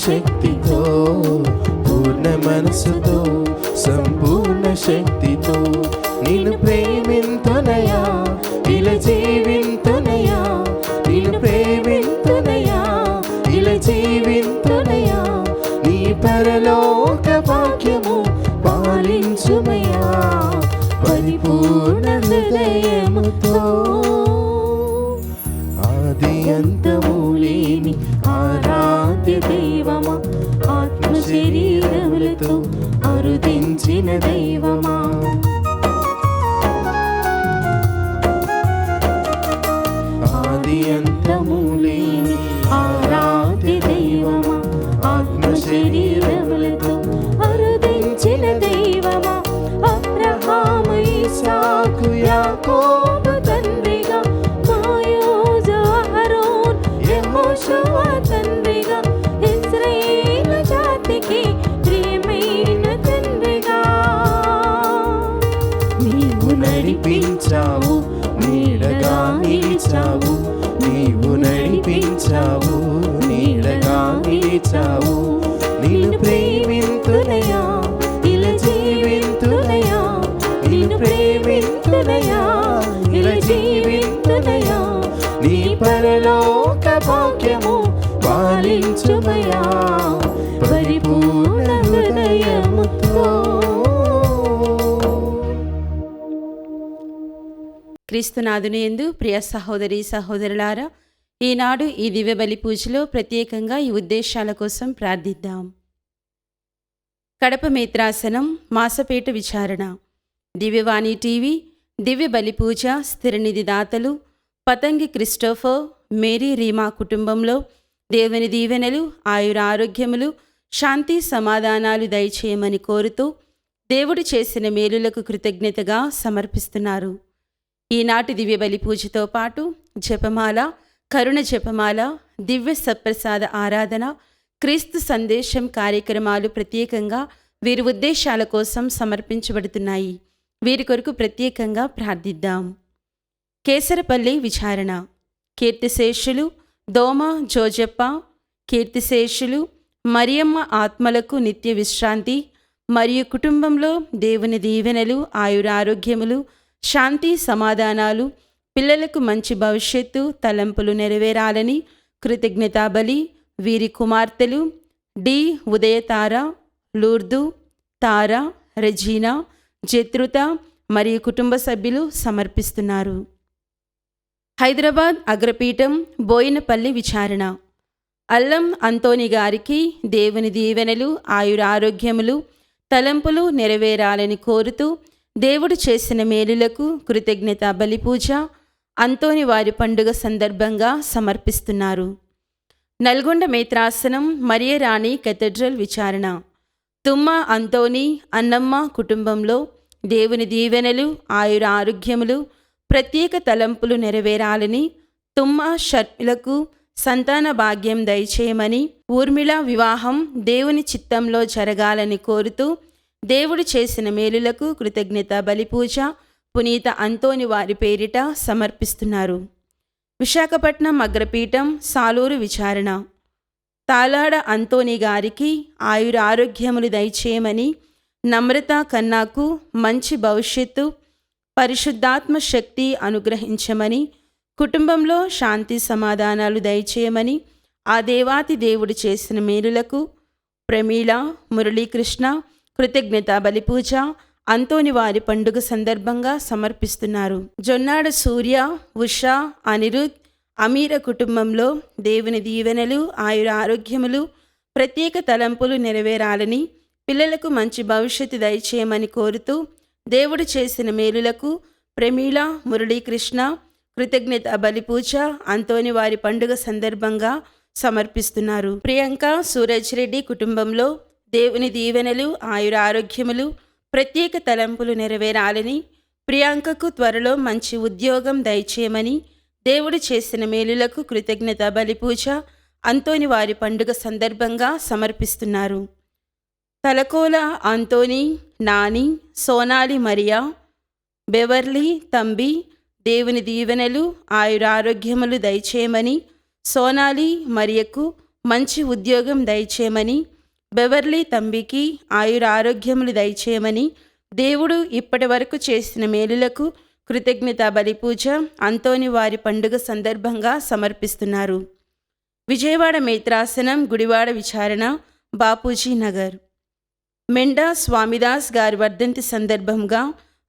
శక్తితో, పూర్ణ మనసుతో, సంపూర్ణ శక్తితో నిన్ను ప్రేమింతునయా, ఇలా జీవింతునయా, నిన్ను ప్రేమింతునయా, ఇలా జీవింతునయా, నీ పరలోక భాగ్యము పాలించుమయా పరిపూర్ణ హృదయముతో. ఆది అంతము లేని ఆరాధ్య దైవమా, ఆత్మ శరీరములతో అరుదించిన దైవమా, ఆది అంతము లేని ఆరాధ్య దైవమా, ఆత్మ శరీరములతో అరుదించిన దైవమా, అబ్రహాము ఇస్సాకు యాకోబు తండ్రిగా, మోషే అహరోన్ యెహోషువ తండ్రిగా, ఇశ్రాయేలు జాతికి ప్రియమైన తండ్రిగా నీవు నడిపించావు, నీడగా నిలిచావు, నీవు నడిపించావు, నీడగా నిలిచావు, నిన్ను ప్రేమింతునయా, ఇలా జీవింతునయా, నిన్ను ప్రేమింతునయా, ఇలా జీవింతునయా, నీ పరలోక భాగ్యము పాలించుమయా పరిపూర్ణ హృదయముతో. క్రీస్తునాథుని యందు ప్రియ సహోదరి సహోదరులారా, ఈనాడు ఈ దివ్య బలి పూజలో ప్రత్యేకంగా ఈ ఉద్దేశాల కోసం ప్రార్థిద్దాం. కడప మేత్రాసనం మాసపేట విచారణ, దివ్యవాణి టీవీ, దివ్య బలి పూజ స్థిరనిధి దాతలు పతంగి క్రిస్టోఫర్, మేరీ రీమా కుటుంబంలో దేవుని దీవెనలు, ఆయుర ఆరోగ్యములు, శాంతి సమాధానాలు దయచేయమని కోరుతూ దేవుడు చేసిన మేలులకు కృతజ్ఞతగా సమర్పిస్తున్నారు. ఈనాటి దివ్య బలి పూజతో పాటు జపమాల, కరుణ జపమాల, దివ్య సత్ప్రసాద ఆరాధన, క్రీస్తు సందేశం కార్యక్రమాలు ప్రత్యేకంగా వీరి ఉద్దేశాల కోసం సమర్పించబడుతున్నాయి. వీరి కొరకు ప్రత్యేకంగా ప్రార్థిద్దాం. కేసరపల్లి విచారణ, కీర్తిశేషులు దోమ జోజప్ప, కీర్తిశేషులు మరియమ్మ ఆత్మలకు నిత్య విశ్రాంతి మరియు కుటుంబంలో దేవుని దీవెనలు, ఆయురారోగ్యములు, శాంతి సమాధానాలు, పిల్లలకు మంచి భవిష్యత్తు తలంపులు నెరవేరాలని కృతజ్ఞతాబలి వీరి కుమార్తెలు డి ఉదయతార, లూర్దు, తార, రెజీనా, జత్రుత మరియు కుటుంబ సభ్యులు సమర్పిస్తున్నారు. హైదరాబాద్ అగ్రపీఠం బోయినపల్లి విచారణ, అల్లం అంతోని గారికి దేవుని దీవెనలు, ఆయురారోగ్యములు, తలంపులు నెరవేరాలని కోరుతూ దేవుడు చేసిన మేలులకు కృతజ్ఞత బలిపూజ అంతోని వారి పండుగ సందర్భంగా సమర్పిస్తున్నారు. నల్గొండ మేత్రాసనం మరియరాణి కేథడ్రల్ విచారణ, తుమ్మ అంతోని అన్నమ్మ కుటుంబంలో దేవుని దీవెనలు, ఆయుర ఆరోగ్యములు, ప్రత్యేక తలంపులు నెరవేరాలని, తుమ్మ షర్మిలకు సంతాన భాగ్యం దయచేయమని, ఊర్మిళ వివాహం దేవుని చిత్తంలో జరగాలని కోరుతూ దేవుడు చేసిన మేలులకు కృతజ్ఞత బలిపూజ పునీత అంతోని వారి పేరిట సమర్పిస్తున్నారు. విశాఖపట్నం అగ్రపీఠం సాలూరు విచారణ, తాలాడ అంతోని గారికి ఆయుర ఆరోగ్యములు దయచేయమని, నమ్రత కన్నాకు మంచి భవిష్యత్తు, పరిశుద్ధాత్మ శక్తి అనుగ్రహించమని, కుటుంబంలో శాంతి సమాధానాలు దయచేయమని, ఆ దేవాతి దేవుడు చేసిన మేలులకు ప్రమీళ, మురళీకృష్ణ కృతజ్ఞత బలిపూజ అంతోని వారి పండుగ సందర్భంగా సమర్పిస్తున్నారు. జొన్నాడ సూర్య, ఉషా, అనిరుద్, అమీర కుటుంబంలో దేవుని దీవెనలు, ఆయుర ఆరోగ్యములు, ప్రత్యేక తలంపులు నెరవేరాలని, పిల్లలకు మంచి భవిష్యత్తు దయచేయమని కోరుతూ దేవుడు చేసిన మేలులకు ప్రమీళ, మురళీకృష్ణ కృతజ్ఞత బలిపూజ అంతోని వారి పండుగ సందర్భంగా సమర్పిస్తున్నారు. ప్రియాంక, సూరజ్ రెడ్డి కుటుంబంలో దేవుని దీవెనలు, ఆయుర ఆరోగ్యములు, ప్రత్యేక తలంపులు నెరవేరాలని, ప్రియాంకకు త్వరలో మంచి ఉద్యోగం దయచేయమని, దేవుడు చేసిన మేలులకు కృతజ్ఞత బలిపూజ అంతోని వారి పండుగ సందర్భంగా సమర్పిస్తున్నారు. తలకోల అంతోని, నాని, సోనాలి మరియా, బెవర్లీ తంబి దేవుని దీవెనలు, ఆయురారోగ్యములు దయచేయమని, సోనాలి మరియకు మంచి ఉద్యోగం దయచేయమని, బెవర్లీ తంబికి ఆయురారోగ్యములు దయచేయమని, దేవుడు ఇప్పటి వరకు చేసిన మేలులకు కృతజ్ఞత బలి పూజ అంతోని వారి పండుగ సందర్భంగా సమర్పిస్తున్నారు. విజయవాడ మేత్రాసనం గుడివాడ విచారణ బాపూజీ నగర్. మెండా స్వామిదాస్ గారి వర్ధంతి సందర్భంగా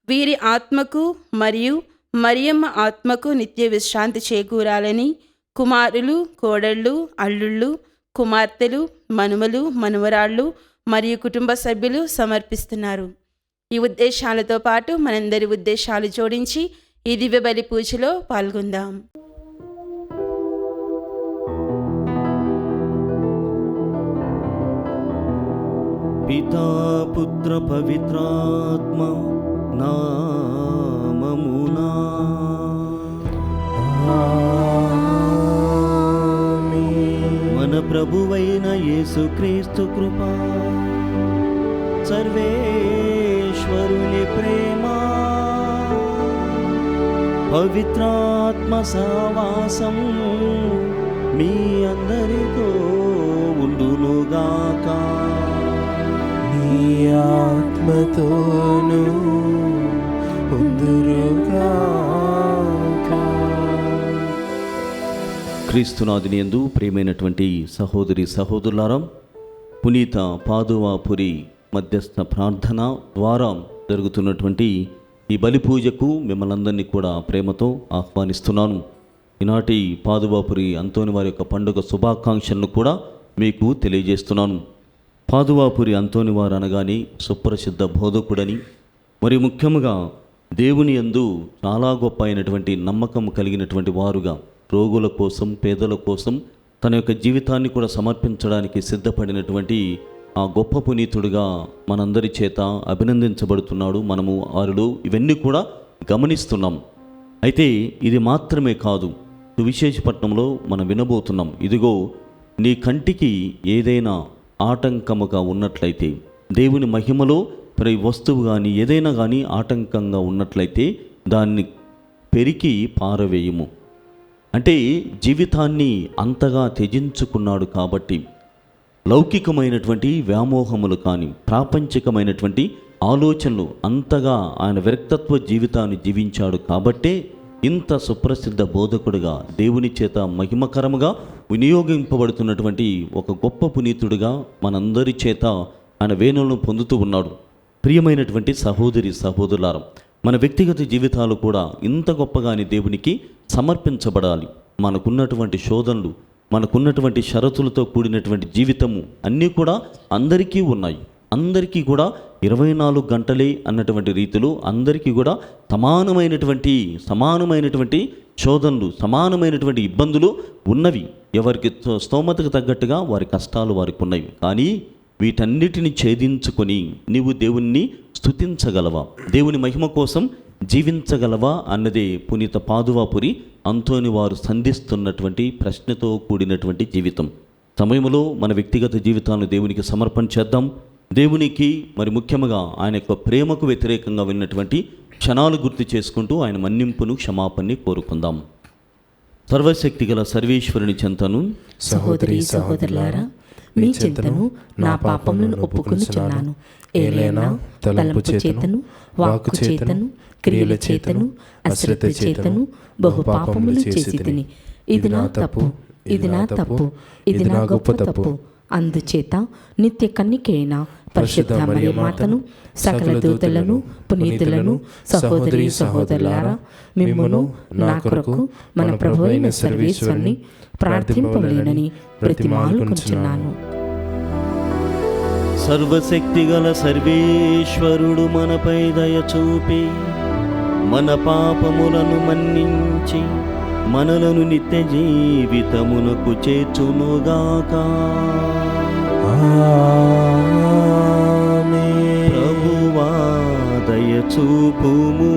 వీరి ఆత్మకు మరియు మరియమ్మ ఆత్మకు నిత్య విశ్రాంతి చేకూరాలని కుమారులు, కోడళ్ళు, అల్లుళ్ళు, కుమార్తెలు, మనుమలు, మనుమరాళ్ళు మరియు కుటుంబ సభ్యులు సమర్పిస్తున్నారు. ఈ ఉద్దేశాలతో పాటు మనందరి ఉద్దేశాలు జోడించి ఈ దివ్య బలి పూజలో పాల్గొందాం. పితా పుత్ర పవిత్రాత్మ నామమునా మన ప్రభువైన యేసుక్రీస్తు కృపా, సర్వేశ్వరుని ప్రేమ, పవిత్రాత్మ సహవాసం మీ అందరితో ఉండునుగాక. నీ ఆత్మతోను ఉందురుగాక. క్రీస్తునాథుని యందు ప్రియమైనటువంటి సహోదరి సహోదరులారా, పునీత పాదువాపురి మధ్యస్థ ప్రార్థన ద్వారా జరుగుతున్నటువంటి ఈ బలి పూజకు మిమ్మల్ని అందరినీ కూడా ప్రేమతో ఆహ్వానిస్తున్నాను. ఈనాటి పాదువాపురి అంతోని వారి యొక్క పండుగ శుభాకాంక్షలను కూడా మీకు తెలియజేస్తున్నాను. పాదువాపురి అంతోని వారు అనగానే సుప్రసిద్ధ బోధకుడని, మరి ముఖ్యంగా దేవుని యందు చాలా గొప్ప అయినటువంటి నమ్మకం కలిగినటువంటి వారుగా, రోగుల కోసం, పేదల కోసం తన యొక్క జీవితాన్ని కూడా సమర్పించడానికి సిద్ధపడినటువంటి ఆ గొప్ప పునీతుడిగా మనందరి చేత అభినందించబడుతున్నాడు. మనము వారిలో ఇవన్నీ కూడా గమనిస్తున్నాం. అయితే ఇది మాత్రమే కాదు, సువిశేషపట్నంలో మనం వినబోతున్నాం. ఇదిగో నీ కంటికి ఏదైనా ఆటంకముగా ఉన్నట్లయితే, దేవుని మహిమలో ప్రతి వస్తువు కానీ ఏదైనా కానీ ఆటంకంగా ఉన్నట్లయితే దాన్ని పెరికి పారవేయము. అంటే జీవితాన్ని అంతగా త్యజించుకున్నాడు కాబట్టి, లౌకికమైనటువంటి వ్యామోహములు కానీ ప్రాపంచికమైనటువంటి ఆలోచనలు అంతగా ఆయన విరక్తత్వ జీవితాన్ని జీవించాడు కాబట్టే ఇంత సుప్రసిద్ధ బోధకుడిగా, దేవుని చేత మహిమకరముగా వినియోగింపబడుతున్నటువంటి ఒక గొప్ప పునీతుడిగా మనందరి చేత ఆయన వేణులను పొందుతూ ఉన్నాడు. ప్రియమైనటువంటి సహోదరి సహోదరులారా, మన వ్యక్తిగత జీవితాలు కూడా ఇంత గొప్పగాని దేవునికి సమర్పించబడాలి. మనకున్నటువంటి శోధనలు, మనకున్నటువంటి షరతులతో కూడినటువంటి జీవితము అన్నీ కూడా అందరికీ ఉన్నాయి. అందరికీ కూడా 24 గంటలే అన్నటువంటి రీతిలో అందరికీ కూడా సమానమైనటువంటి శోధనలు, సమానమైనటువంటి ఇబ్బందులు ఉన్నవి. ఎవరికి స్తోమతకు తగ్గట్టుగా వారి కష్టాలు వారికి ఉన్నవి. కానీ వీటన్నిటిని ఛేదించుకొని నీవు దేవుణ్ణి స్తుతించగలవా, దేవుని మహిమ కోసం జీవించగలవా అన్నదే పునీత పాదువాపురి అంతోని వారు సంధిస్తున్నటువంటి ప్రశ్నతో కూడినటువంటి జీవితం. సమయంలో మన వ్యక్తిగత జీవితాలను దేవునికి సమర్పణ చేద్దాం. దేవునికి మరి ముఖ్యంగా ఆయన యొక్క ప్రేమకు వ్యతిరేకంగా వెళ్ళినటువంటి క్షణాలు గుర్తు చేసుకుంటూ ఆయన మన్నింపును, క్షమాపణని కోరుకుందాం. సర్వశక్తి గల సర్వేశ్వరుని చెంతను, సహోదరి సహోదరులారా, మీ చింతను నా పాపములను ఒప్పుకొనుచున్నాను. ఏలైనా తలంపు చేతను, వాక్కు చేతను, క్రియల చేతను, అశ్రద్ధ చేతను బహు పాపములు చేసితిని. ఇది నా తప్పు, ఇది నా తప్పు, ఇది నా గొప్ప తప్పు. అందుచేత నిత్య కన్నికైన పరిశుద్ధ మరియ మాతను, సకల దూతలను, పునీతులను, సహోదరి సహోదరులారా, మిమ్మును నా కొరకు మన ప్రభువైన సర్వేశ్వరుని ప్రార్థింపవలెనని బ్రతిమాలుకొనుచున్నాను. సర్వశక్తి గల సర్వేశ్వరుడు మనపై దయ చూపి మన పాపములను మన్నించి మనలను నిత్య జీవితమునకు చేర్చునుగాక. ప్రభువా దయ చూపుము,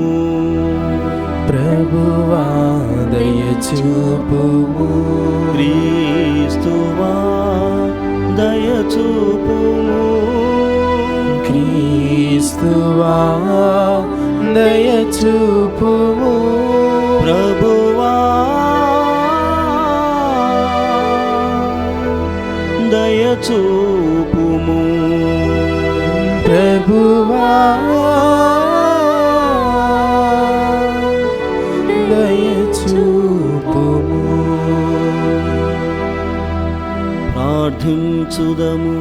ప్రభువా దయ చూపుము, క్రీస్తువా దయ చూపుము, క్రీస్తువా దయ చూపుము, ప్రభువా చూపుము. ప్రభువా దయ చూపుము. ప్రార్థించుదము.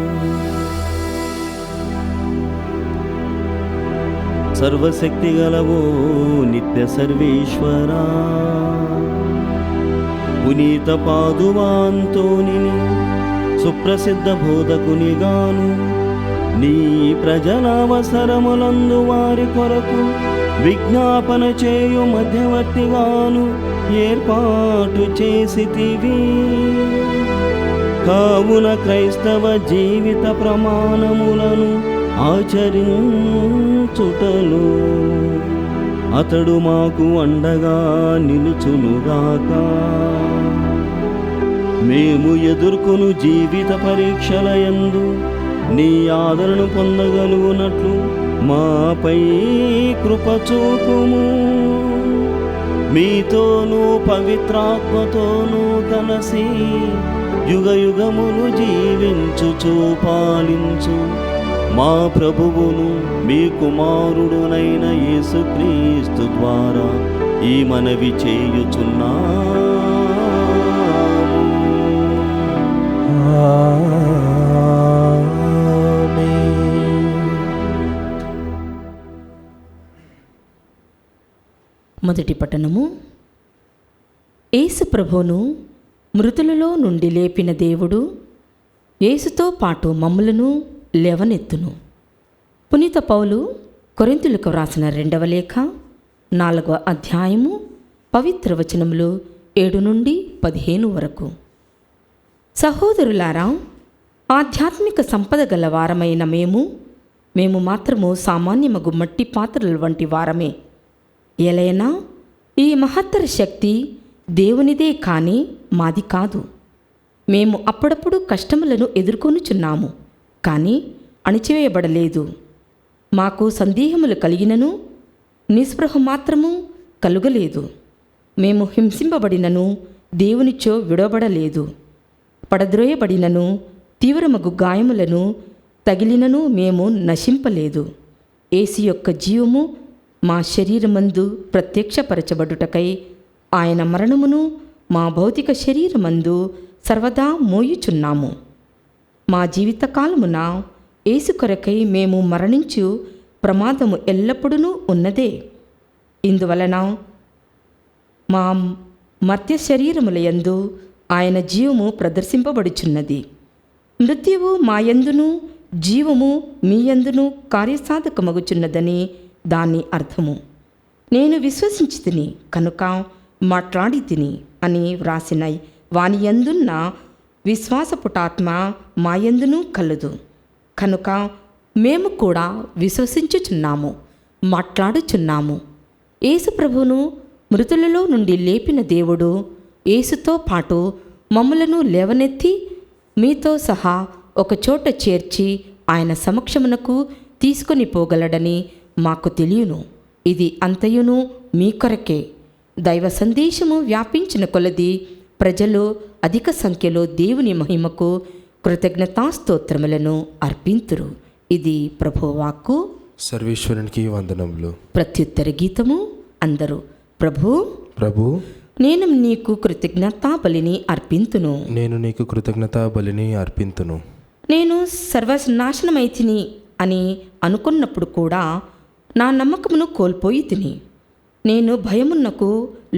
సర్వశక్తి గలవో నిత్య సర్వేశ్వరా, పునీత పాదువాంతోనిని సుప్రసిద్ధ బోధకునిగాను నీ ప్రజల అవసరములందు వారి కొరకు విజ్ఞాపన చేయు మధ్యవర్తిగాను ఏర్పాటు చేసితివి. కావున క్రైస్తవ జీవిత ప్రమాణములను ఆచరించుటలో అతడు మాకు అండగా నిలుచునుగాక. మేము ఎదుర్కొను జీవిత పరీక్షల యందు నీ ఆదరణ పొందగలుగునట్లు మాపై కృప చూపుము. మీతోనూ పవిత్రాత్మతోనూ కలసి యుగయుగములు జీవించుచు పాలించు మా ప్రభువును మీ కుమారుడునైన యేసుక్రీస్తు ద్వారా ఈ మనవి చేయుచున్నాము. మొదటి పట్టణము. యేసు ప్రభువును మృతులలో నుండి లేపిన దేవుడు యేసుతో పాటు మమ్ములను లేవనెత్తును. పునీత పౌలు కొరింథీయులకు వ్రాసిన 2వ లేఖ 4వ అధ్యాయము పవిత్ర వచనములు 7 నుండి 15 వరకు. సహోదరులారా, ఆధ్యాత్మిక సంపద గల వారమైన మేము మాత్రము సామాన్యమగు మట్టి పాత్రల వంటి వారమే. ఎలైనా ఈ మహత్తర శక్తి దేవునిదే కానీ మాది కాదు. మేము అప్పుడప్పుడు కష్టములను ఎదుర్కొనుచున్నాము, కానీ అణిచివేయబడలేదు. మాకు సందేహములు కలిగినను నిస్పృహ మాత్రము కలుగలేదు. మేము హింసింపబడినను దేవునిచో విడవబడలేదు. పడద్రోయబడినను తీవ్రమగు గాయములను తగిలినను మేము నశింపలేదు. యేసు యొక్క జీవము మా శరీరమందు ప్రత్యక్షపరచబడుటకై ఆయన మరణమును మా భౌతిక శరీరమందు సర్వదా మోయుచున్నాము. మా జీవితకాలమున యేసు కొరకై మేము మరణించు ప్రమాదము ఎల్లప్పుడూ ఉన్నదే. ఇందువలన మా మర్త్య శరీరములయందు ఆయన జీవము ప్రదర్శింపబడుచున్నది. మృత్యువు మాయందును జీవము మీయందును కార్యసాధకమగుచున్నదని దాని అర్థము. నేను విశ్వసించి తిని కనుక మాట్లాడి తిని అని వ్రాసిన వానియందున్న విశ్వాసపుటాత్మ మాయందును కలదు. కనుక మేము కూడా విశ్వసించుచున్నాము, మాట్లాడుచున్నాము. యేసు ప్రభువును మృతులలో నుండి లేపిన దేవుడు యేసుతో పాటు మమ్ములను లేవనెత్తి మీతో సహా ఒకచోట చేర్చి ఆయన సమక్షమునకు తీసుకొని పోగలడని మాకు తెలియను. ఇది అంతయును మీ కొరకే. దైవ సందేశము వ్యాపించిన కొలది ప్రజలు అధిక సంఖ్యలో దేవుని మహిమకు కృతజ్ఞతాస్తోత్రములను అర్పింతురు. ఇది ప్రభువాక్కు. సర్వేశ్వరునికి వందనములు. ప్రత్యుత్తర గీతము. అందరూ ప్రభు ప్రభు నేను నీకు కృతజ్ఞతా బలిని అర్పింతును. నేను నీకు కృతజ్ఞతా బలిని అర్పింతును. నేను సర్వనాశనమైతిని అని అనుకున్నప్పుడు కూడా నా నమ్మకమును కోల్పోయి తిని. నేను భయమున్నకు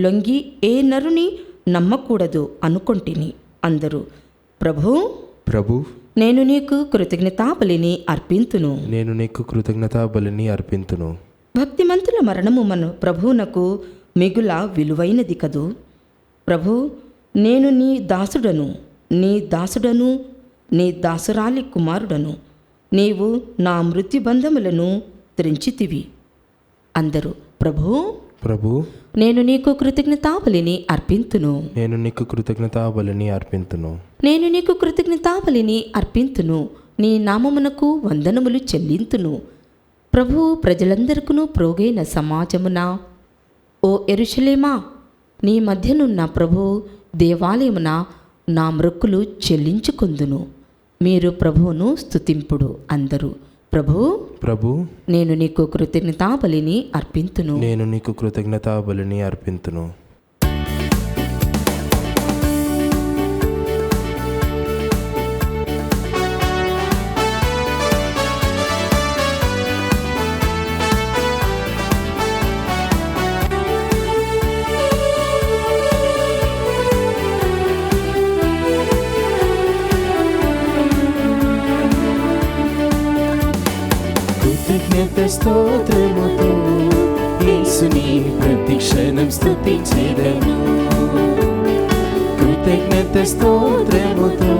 లొంగి ఏ నరుని నమ్మకూడదు అనుకొంటిని. అందరూ ప్రభు ప్రభు నేను నీకు కృతజ్ఞతా బలిని అర్పింతును. నేను నీకు కృతజ్ఞతా బలిని అర్పింతును. భక్తిమంతుల మరణము మన ప్రభువునకు మిగుల విలువైనది కదూ. ప్రభు నేను నీ దాసుడను, నీ దాసురాలి కుమారుడను. నీవు నా మృత్యుబంధములను త్రెంచితివి. అందరూ ప్రభు ప్రభు నేను నీకు కృతజ్ఞతా బలిని అర్పింతును. నేను నీకు కృతజ్ఞతా బలిని అర్పింతును. నేను నీకు కృతజ్ఞతా బలిని అర్పింతును. నీ నామమునకు వందనములు చెల్లింతును. ప్రభువు ప్రజలందరికీ ప్రోగైన సమాజమున ఓ యెరూషలేమా, నీ మధ్యనున్న ప్రభు దేవాలయమున నా మ్రొక్కులు చెల్లించుకొందును. మీరు ప్రభువును స్తుతింపుడు. అందరూ ప్రభు, ప్రభు, నేను నీకు కృతజ్ఞతా బలిని అర్పింతును. నేను నీకు కృతజ్ఞతా బలిని అర్పింతును. కృతజ్ఞత స్తోత్రముతో యేసుని ప్రతి క్షణం స్తుతించెదను. కృతజ్ఞత స్తోత్రముతో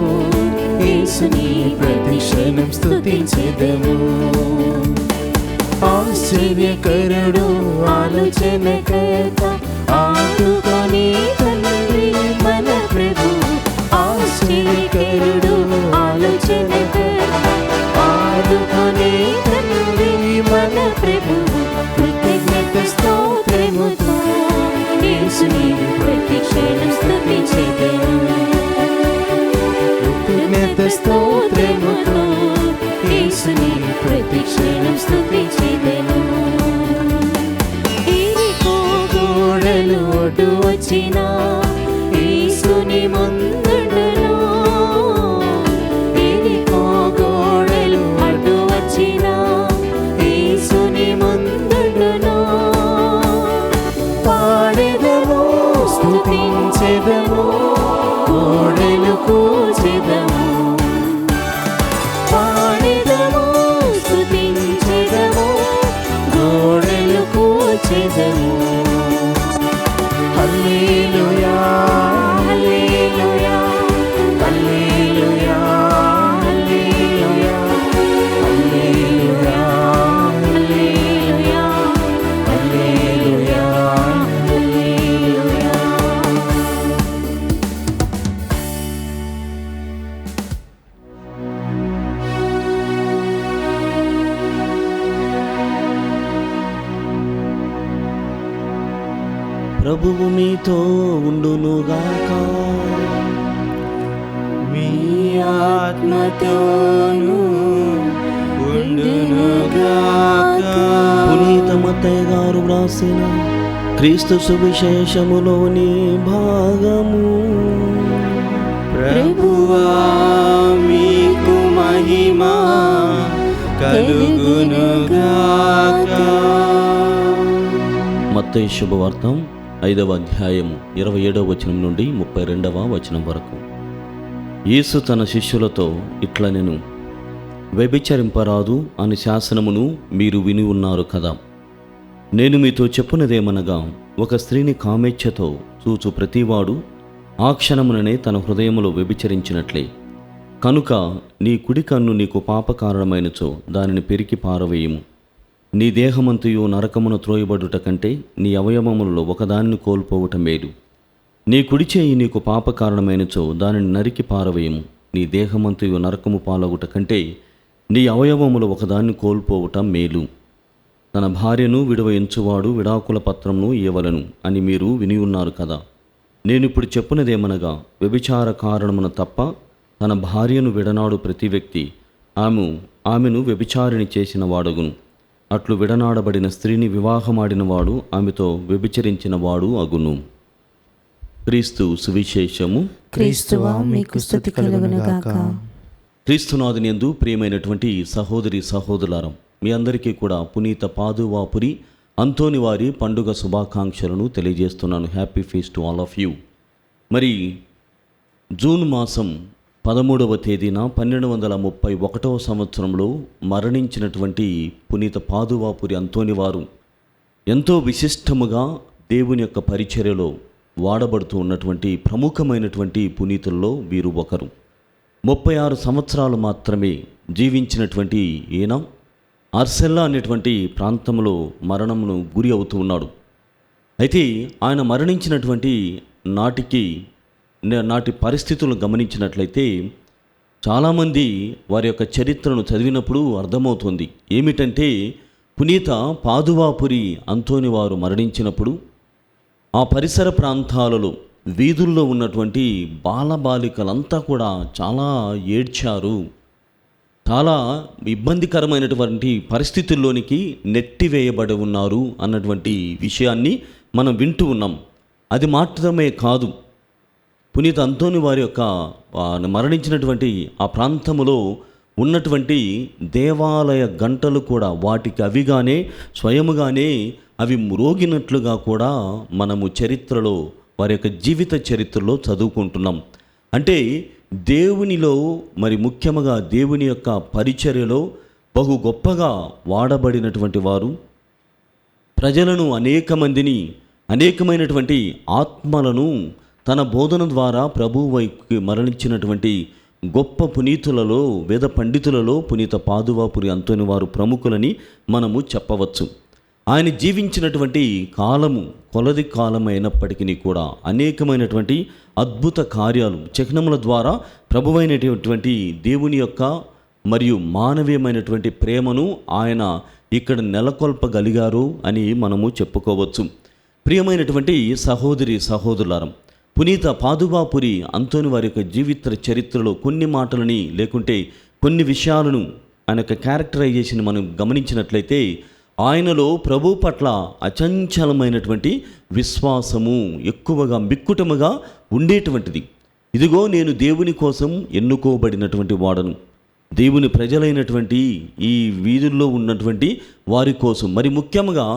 యేసుని ప్రతి క్షణం స్తుతించెదము. ఆశ్చర్యకరుడు, ఆలోచనకర్త, ఆదుకొని తండ్రి మన ప్రభు. ఆశ్చర్యకరుడు, ఆలోచనకర్త, ఆదుకొని తండ్రి మన ప్రభు. కృతజ్ఞత స్తోత్రముతో యేసుని ప్రతి క్షణం స్తుతించెదను. కృతజ్ఞత స్తోత్రముతో యేసుని ప్రతి క్షణం స్తుతించెదను. ఎరికో గోడలు అడ్డు వచ్చినా యేసుని ముందుండును. ఎరికో గోడలు అడ్డు వచ్చినా యేసుని ముందుండును. పాడెదము, స్తుతించెదము, గోడలు కూల్చెదము. పాడెదము, స్తుతించెదము, గోడలు కూల్చెదము. హల్లెలూయా, హల్లెలూయా, హల్లెలూయా, హల్లెలూయా, హల్లెలూయా, హల్లెలూయా, హల్లెలూయా, హల్లెలూయా. ప్రభువు మీతో ఉండునుగాక. మీ ఆత్మతోను ఉండునుగాక. పునీత మత్తయ్య గారు వ్రాసిన క్రీస్తు సువిశేషములోని భాగము. ప్రభువా మీకు మహిమ కలుగునుగాక. మత్తయి శుభవార్త 5వ అధ్యాయము 27వ వచనం నుండి 32వ వచనం వరకు. యేసు తన శిష్యులతో ఇట్లా నేను వ్యభిచరింపరాదు అని శాసనమును మీరు విని ఉన్నారు కదా. నేను మీతో చెప్పునదేమనగా, ఒక స్త్రీని కామేచ్ఛతో చూచు ప్రతివాడు ఆ క్షణముననే తన హృదయములో వ్యభిచరించినట్లే. కనుక నీ కుడి కన్ను నీకు పాపకారణమైనచో దానిని పెరికి పారవేయము. నీ దేహమంతయు నరకమును త్రోయబడుట కంటే నీ అవయవములలో ఒకదానిని కోల్పోవటం మేలు. నీ కుడి చేయి నీకు పాపకారణమైనచో దానిని నరికి పారవేయము. నీ దేహమంతయు నరకము పాలగుట కంటే నీ అవయవములు ఒకదాన్ని కోల్పోవటం మేలు. తన భార్యను విడువ ఎంచువాడు విడాకుల పత్రమును ఇవ్వవలెను అని మీరు విని ఉన్నారు కదా. నేనిప్పుడు చెప్పునదేమనగా, వ్యభిచార కారణమున తప్ప తన భార్యను విడనాడు ప్రతి వ్యక్తి ఆమెను వ్యభిచారిణి చేసిన వాడగును. అట్లు విడనాడబడిన స్త్రీని వివాహమాడినవాడు ఆమెతో వ్యభిచరించిన వాడు అగును. క్రీస్తు సువిశేషము. క్రీస్తువా మీకు స్తుతి కలుగునుగాక. క్రీస్తునాథుని యందు ప్రియమైనటువంటి సహోదరి సహోదరులారం, మీ అందరికీ కూడా పునీత పాదువాపురి అంతోని వారి పండుగ శుభాకాంక్షలను తెలియజేస్తున్నాను. Happy feast to all of you. మరి జూన్ మాసం 13వ తేదీన 1231వ సంవత్సరంలో మరణించినటువంటి పునీత పాదువాపురి అంతోని వారు ఎంతో విశిష్టముగా దేవుని యొక్క పరిచర్యలో వాడబడుతూ ఉన్నటువంటి ప్రముఖమైనటువంటి పునీతుల్లో వీరు ఒకరు. 36 సంవత్సరాలు మాత్రమే జీవించినటువంటి ఈయన అర్సెల్లా అనేటువంటి ప్రాంతంలో మరణమును గురి అవుతూ ఉన్నాడు. అయితే ఆయన మరణించినటువంటి నాటి పరిస్థితులను గమనించినట్లయితే చాలామంది వారి యొక్క చరిత్రను చదివినప్పుడు అర్థమవుతుంది. ఏమిటంటే, పునీత పాదువాపురి అంతోని వారు మరణించినప్పుడు ఆ పరిసర ప్రాంతాలలో వీధుల్లో ఉన్నటువంటి బాలబాలికలంతా కూడా చాలా ఏడ్చారు. చాలా ఇబ్బందికరమైనటువంటి పరిస్థితుల్లోనికి నెట్టివేయబడి ఉన్నారు అన్నటువంటి విషయాన్ని మనం వింటూ ఉన్నాం. అది మాత్రమే కాదు, పునీత అంతోని వారి యొక్క మరణించినటువంటి ఆ ప్రాంతములో ఉన్నటువంటి దేవాలయ గంటలు కూడా వాటికి అవిగానే స్వయముగానే అవి మ్రోగినట్లుగా కూడా మనము చరిత్రలో వారి యొక్క జీవిత చరిత్రలో చదువుకుంటున్నాం. అంటే దేవునిలో మరి ముఖ్యంగా దేవుని యొక్క పరిచర్యలో బహు గొప్పగా వాడబడినటువంటి వారు, ప్రజలను అనేకమైనటువంటి ఆత్మలను తన బోధన ద్వారా ప్రభువు వైపుకి మరణించినటువంటి గొప్ప పునీతులలో, వేద పండితులలో పునీత పాదువాపురి అంతోని వారు ప్రముఖులని మనము చెప్పవచ్చు. ఆయన జీవించినటువంటి కాలము కొలది కాలం అయినప్పటికీ కూడా అనేకమైనటువంటి అద్భుత కార్యాలు చిహ్నముల ద్వారా ప్రభువైనటువంటి దేవుని యొక్క మరియు మానవీయమైనటువంటి ప్రేమను ఆయన ఇక్కడ నెలకొల్పగలిగారు అని మనము చెప్పుకోవచ్చు. ప్రియమైనటువంటి సహోదరి సహోదరులారా, పునీత పాదువాపురి అంతోని వారి యొక్క జీవిత చరిత్రలో కొన్ని మాటలని లేకుంటే కొన్ని విషయాలను ఆయన యొక్క క్యారెక్టరైజేషన్ మనం గమనించినట్లయితే ఆయనలో ప్రభు పట్ల అచంచలమైనటువంటి విశ్వాసము ఎక్కువగా మిక్కుటముగా ఉండేటువంటిది. ఇదిగో నేను దేవుని కోసం ఎన్నుకోబడినటువంటి వాడను, దేవుని ప్రజలైనటువంటి ఈ వీధుల్లో ఉన్నటువంటి వారి కోసం, మరి ముఖ్యంగా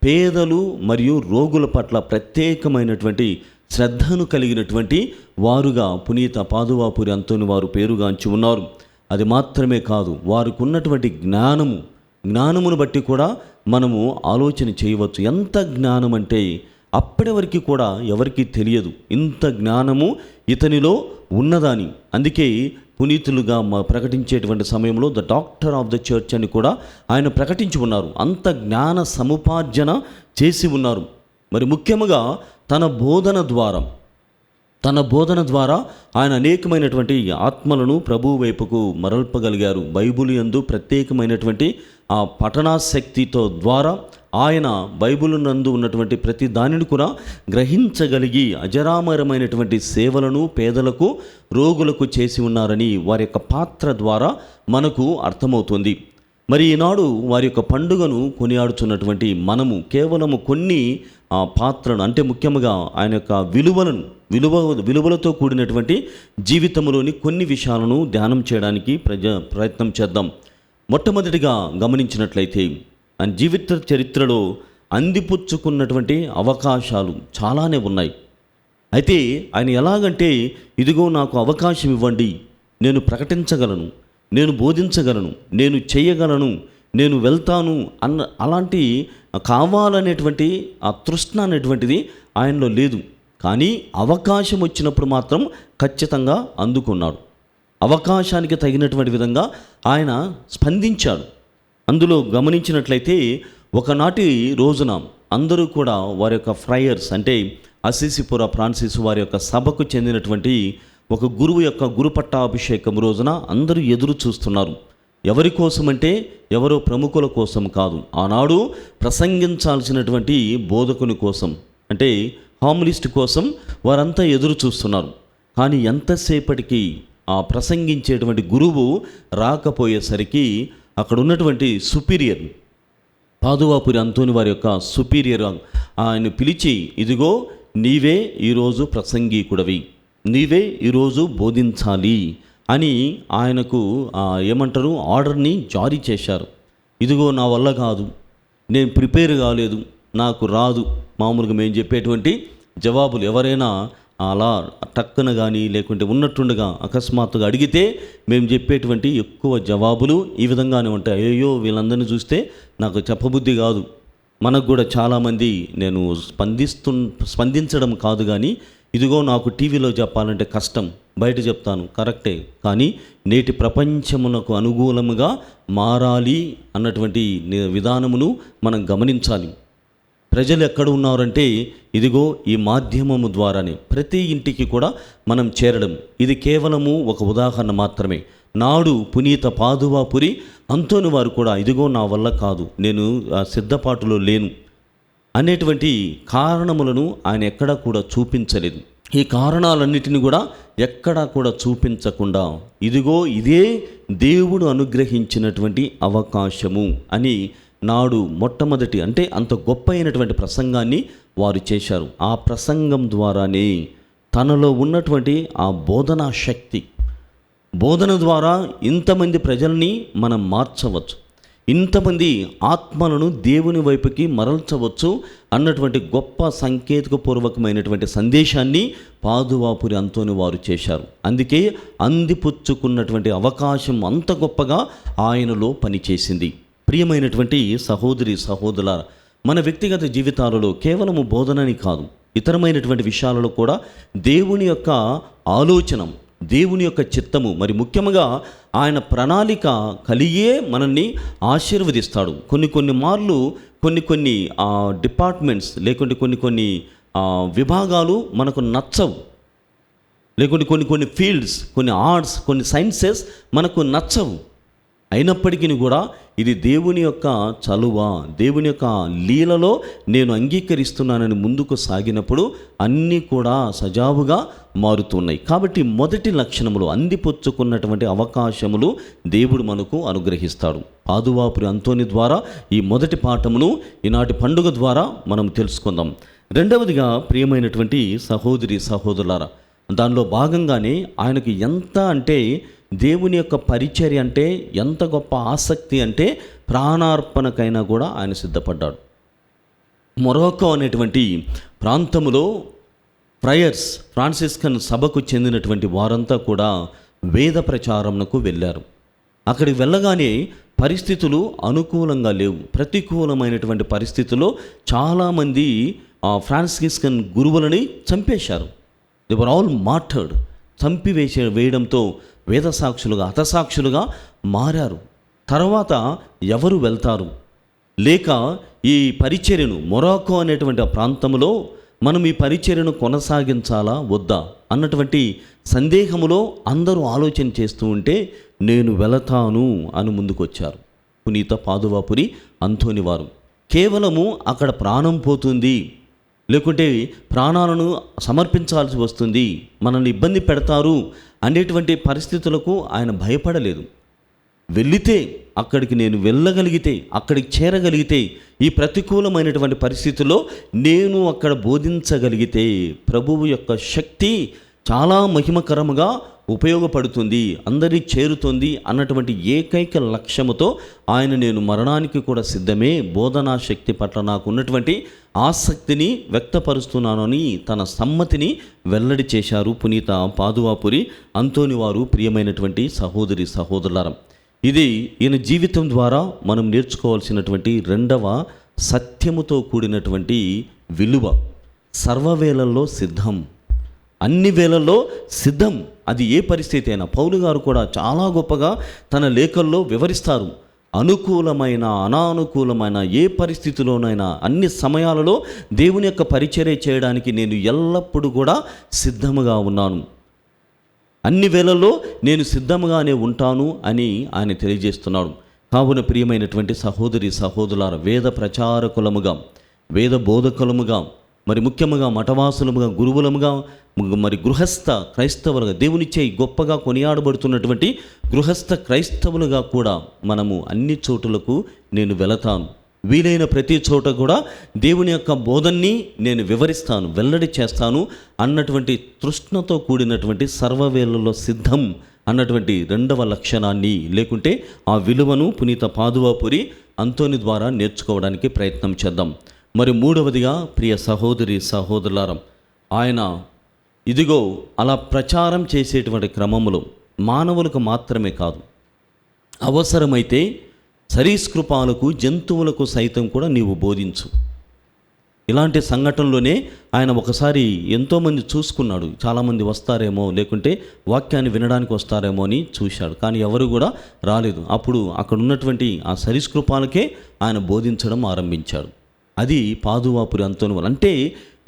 పేదలు మరియు రోగుల పట్ల ప్రత్యేకమైనటువంటి శ్రద్ధను కలిగినటువంటి వారుగా పునీత పాదువాపురి అంతోని వారు పేరుగాంచి ఉన్నారు. అది మాత్రమే కాదు, వారికి ఉన్నటువంటి జ్ఞానమును బట్టి కూడా మనము ఆలోచన చేయవచ్చు. ఎంత జ్ఞానం అంటే అప్పటి వరకు కూడా ఎవరికి తెలియదు ఇంత జ్ఞానము ఇతనిలో ఉన్నదాని. అందుకే పునీతులుగా ప్రకటించేటువంటి సమయంలో the doctor of the church అని కూడా ఆయన ప్రకటించి ఉన్నారు. అంత జ్ఞాన సముపార్జన చేసి ఉన్నారు. మరి ముఖ్యముగా తన బోధన ద్వారా ఆయన అనేకమైనటువంటి ఆత్మలను ప్రభువు వైపుకు మరల్పగలిగారు. బైబిల్ యందు ప్రత్యేకమైనటువంటి ఆ పఠనాశక్తితో ద్వారా ఆయన బైబిల్ నందు ఉన్నటువంటి ప్రతి దానిని కూడా గ్రహించగలిగి అజరామరమైనటువంటి సేవలను పేదలకు రోగులకు చేసి ఉన్నారని వారి యొక్క పాత్ర ద్వారా మనకు అర్థమవుతుంది. మరి ఈనాడు వారి యొక్క పండుగను కొనియాడుచున్నటువంటి మనము కేవలము కొన్ని పాత్రను అంటే ముఖ్యంగా ఆయన యొక్క విలువలతో కూడినటువంటి జీవితంలోని కొన్ని విషయాలను ధ్యానం చేయడానికి ప్రయత్నం చేద్దాం. మొట్టమొదటిగా గమనించినట్లయితే ఆయన జీవిత చరిత్రలో అందిపుచ్చుకున్నటువంటి అవకాశాలు చాలానే ఉన్నాయి. అయితే ఆయన ఎలాగంటే ఇదిగో నాకు అవకాశం ఇవ్వండి, నేను ప్రకటించగలను, నేను బోధించగలను, నేను చేయగలను, నేను వెళ్తాను అలాంటి కావాలనేటువంటి ఆ తృష్ణ అనేటువంటిది ఆయనలో లేదు. కానీ అవకాశం వచ్చినప్పుడు మాత్రం ఖచ్చితంగా అందుకున్నాడు. అవకాశానికి తగినటువంటి విధంగా ఆయన స్పందించాడు. అందులో గమనించినట్లయితే ఒకనాటి రోజున అందరూ కూడా వారి యొక్క ఫ్రైయర్స్ అంటే అసిసిపుర ఫ్రాన్సిస్ వారి యొక్క సభకు చెందినటువంటి ఒక గురువు యొక్క గురుపట్టాభిషేకం రోజున అందరూ ఎదురు చూస్తున్నారు. ఎవరి కోసమంటే ఎవరో ప్రముఖుల కోసం కాదు, ఆనాడు ప్రసంగించాల్సినటువంటి బోధకుని కోసం అంటే హామ్లిస్ట్ కోసం వారంతా ఎదురు చూస్తున్నారు. కానీ ఎంతసేపటికి ఆ ప్రసంగించేటువంటి గురువు రాకపోయేసరికి అక్కడ ఉన్నటువంటి సుపీరియర్ పాదువాపురి అంతోని వారి యొక్క సుపీరియర్ ఆయన పిలిచి ఇదిగో నీవే ఈరోజు ప్రసంగికుడవి, నీవే ఈరోజు బోధించాలి అని ఆయనకు ఏమంటారు ఆర్డర్ని జారీ చేశారు. ఇదిగో నా వల్ల కాదు, నేను ప్రిపేర్ కాలేదు, నాకు రాదు. మామూలుగా మేము చెప్పేటువంటి జవాబులు ఎవరైనా అలా టక్కున కానీ లేకుంటే ఉన్నట్టుండగా అకస్మాత్తుగా అడిగితే మేము చెప్పేటువంటి ఎక్కువ జవాబులు ఈ విధంగానే ఉంటాయి. అయ్యో వీళ్ళందరినీ చూస్తే నాకు చెప్పబుద్ధి కాదు. మనకు కూడా చాలామంది నేను స్పందించడం కాదు కానీ ఇదిగో నాకు టీవీలో చెప్పాలంటే కష్టం, బయట చెప్తాను కరెక్టే, కానీ నేటి ప్రపంచమునకు అనుకూలముగా మారాలి అన్నటువంటి విధానమును మనం గమనించాలి. ప్రజలు ఎక్కడ ఉన్నారంటే ఇదిగో ఈ మాధ్యమము ద్వారానే ప్రతి ఇంటికి కూడా మనం చేరడం. ఇది కేవలము ఒక ఉదాహరణ మాత్రమే. నాడు పునీత పాదువాపురి అంతోని వారు కూడా ఇదిగో నా వల్ల కాదు, నేను సిద్ధపాటులో లేను అనేటువంటి కారణములను ఆయన ఎక్కడా కూడా చూపించలేదు. ఈ కారణాలన్నిటిని కూడా ఎక్కడా కూడా చూపించకుండా ఇదిగో ఇదే దేవుడు అనుగ్రహించినటువంటి అవకాశము అని నాడు మొట్టమొదటి అంటే అంత గొప్ప అయినటువంటి ప్రసంగాన్ని వారు చేశారు. ఆ ప్రసంగం ద్వారానే తనలో ఉన్నటువంటి ఆ బోధనా శక్తి, బోధన ద్వారా ఇంతమంది ప్రజల్ని మనం మార్చవచ్చు, ఇంతమంది ఆత్మలను దేవుని వైపుకి మరల్చవచ్చు అన్నటువంటి గొప్ప సాంకేతికపూర్వకమైనటువంటి సందేశాన్ని పాదువాపురి అంతోని వారు చేశారు. అందుకే అందిపుచ్చుకున్నటువంటి అవకాశం అంత గొప్పగా ఆయనలో పనిచేసింది. ప్రియమైనటువంటి సహోదరి సహోదరులారా, మన వ్యక్తిగత జీవితాలలో కేవలము బోధనని కాదు, ఇతరమైనటువంటి విషయాలలో కూడా దేవుని యొక్క ఆలోచన, దేవుని యొక్క చిత్తము, మరి ముఖ్యంగా ఆయన ప్రణాళిక కలిగే మనల్ని ఆశీర్వదిస్తాడు. కొన్ని మార్లు కొన్ని డిపార్ట్మెంట్స్ లేకుంటే కొన్ని విభాగాలు మనకు నచ్చవు, లేకుంటే కొన్ని ఫీల్డ్స్, కొన్ని ఆర్ట్స్, కొన్ని సైన్సెస్ మనకు నచ్చవు. అయినప్పటికీ కూడా ఇది దేవుని యొక్క చలువ, దేవుని యొక్క లీలలో నేను అంగీకరిస్తున్నానని ముందుకు సాగినప్పుడు అన్నీ కూడా సజావుగా మారుతున్నాయి. కాబట్టి మొదటి లక్షణములు అందిపుచ్చుకున్నటువంటి అవకాశములు దేవుడు మనకు అనుగ్రహిస్తాడు. పాదువాపురి అంతోని ద్వారా ఈ మొదటి పాఠమును ఈనాటి పండుగ ద్వారా మనం తెలుసుకుందాం. రెండవదిగా ప్రియమైనటువంటి సహోదరి సహోదరులారా, దానిలో భాగంగానే ఆయనకు ఎంత అంటే దేవుని యొక్క పరిచర్య అంటే ఎంత గొప్ప ఆసక్తి అంటే ప్రాణార్పణకైనా కూడా ఆయన సిద్ధపడ్డాడు. మొరాకో అనేటువంటి ప్రాంతములో ఫ్రాన్సిస్కన్ సభకు చెందినటువంటి వారంతా కూడా వేద ప్రచారంకు వెళ్ళారు. అక్కడికి వెళ్ళగానే పరిస్థితులు అనుకూలంగా లేవు, ప్రతికూలమైనటువంటి పరిస్థితుల్లో చాలామంది ఫ్రాన్సిస్కన్ గురువులని చంపేశారు. They were all martyred. వేయడంతో వేద సాక్షులుగా హతసాక్షులుగా మారారు. తర్వాత ఎవరు వెళ్తారు? లేక ఈ పరిచర్యను మొరాకో అనేటువంటి ఆ ప్రాంతంలో మనం ఈ పరిచర్యను కొనసాగించాలా వద్దా అన్నటువంటి సందేహములో అందరూ ఆలోచన చేస్తూ ఉంటే నేను వెళతాను అని ముందుకొచ్చారు పునీత పాదువాపురి అంతోని వారు. కేవలము అక్కడ ప్రాణం పోతుంది, లేకుంటే ప్రాణాలను సమర్పించాల్సి వస్తుంది, మనల్ని ఇబ్బంది పెడతారు అనేటువంటి పరిస్థితులకు ఆయన భయపడలేదు. వెళ్ళితే అక్కడికి నేను వెళ్ళగలిగితే, అక్కడికి చేరగలిగితే, ఈ ప్రతికూలమైనటువంటి పరిస్థితుల్లో నేను అక్కడ బోధించగలిగితే ప్రభువు యొక్క శక్తి చాలా మహిమకరముగా ఉపయోగపడుతుంది, అందరి చేరుతుంది అన్నటువంటి ఏకైక లక్ష్యముతో ఆయన నేను మరణానికి కూడా సిద్ధమే, బోధనా శక్తి పట్ల నాకు ఉన్నటువంటి ఆసక్తిని వ్యక్తపరుస్తున్నానని తన సమ్మతిని వెల్లడి చేశారు పునీత పాదువాపురి అంతోని వారు. ప్రియమైనటువంటి సహోదరి సహోదరులారా, ఇది ఈయన జీవితం ద్వారా మనం నేర్చుకోవాల్సినటువంటి రెండవ సత్యముతో కూడినటువంటి విలువ. సర్వవేళల్లో సిద్ధం, అన్ని వేళల్లో సిద్ధం. అది ఏ పరిస్థితి అయినా పౌలు గారు కూడా చాలా గొప్పగా తన లేఖల్లో వివరిస్తారు. అనుకూలమైన అనానుకూలమైన ఏ పరిస్థితిలోనైనా అన్ని సమయాలలో దేవుని యొక్క పరిచర్య చేయడానికి నేను ఎల్లప్పుడూ కూడా సిద్ధముగా ఉన్నాను, అన్ని వేళల్లో నేను సిద్ధముగానే ఉంటాను అని ఆయన తెలియజేస్తున్నాడు. కావున ప్రియమైనటువంటి సహోదరి సహోదరులారా, వేద ప్రచారకులముగా, వేద బోధకులముగా, మరి ముఖ్యముగా మఠవాసులముగా, గురువులముగా, మరి గృహస్థ క్రైస్తవులుగా, దేవునిచే గొప్పగా కొనియాడబడుతున్నటువంటి గృహస్థ క్రైస్తవులుగా కూడా మనము అన్ని చోటులకు నేను వెళతాను, వీలైన ప్రతి చోట కూడా దేవుని యొక్క బోధన్ని నేను వివరిస్తాను, వెల్లడి చేస్తాను అన్నటువంటి తృష్ణతో కూడినటువంటి సర్వవేళల్లో సిద్ధం అన్నటువంటి రెండవ లక్షణాన్ని లేకుంటే ఆ విలువను పునీత పాదువాపురి అంతోని ద్వారా నేర్చుకోవడానికి ప్రయత్నం చేద్దాం. మరి మూడవదిగా ప్రియ సహోదరి సహోదరులారా, ఆయన ఇదిగో అలా ప్రచారం చేసేటువంటి క్రమములో మానవులకు మాత్రమే కాదు, అవసరమైతే సరీసృపాలకు జంతువులకు సైతం కూడా నీవు బోధించు. ఇలాంటి సంఘటనలోనే ఆయన ఒకసారి ఎంతోమంది చూసుకున్నాడు, చాలామంది వస్తారేమో లేకుంటే వాక్యాన్ని వినడానికి వస్తారేమో అని చూశాడు, కానీ ఎవరు కూడా రాలేదు. అప్పుడు అక్కడ ఉన్నటువంటి ఆ సరీసృపాలకే ఆయన బోధించడం ఆరంభించాడు. అది పాదువాపురి అంతోని వాళ్ళు. అంటే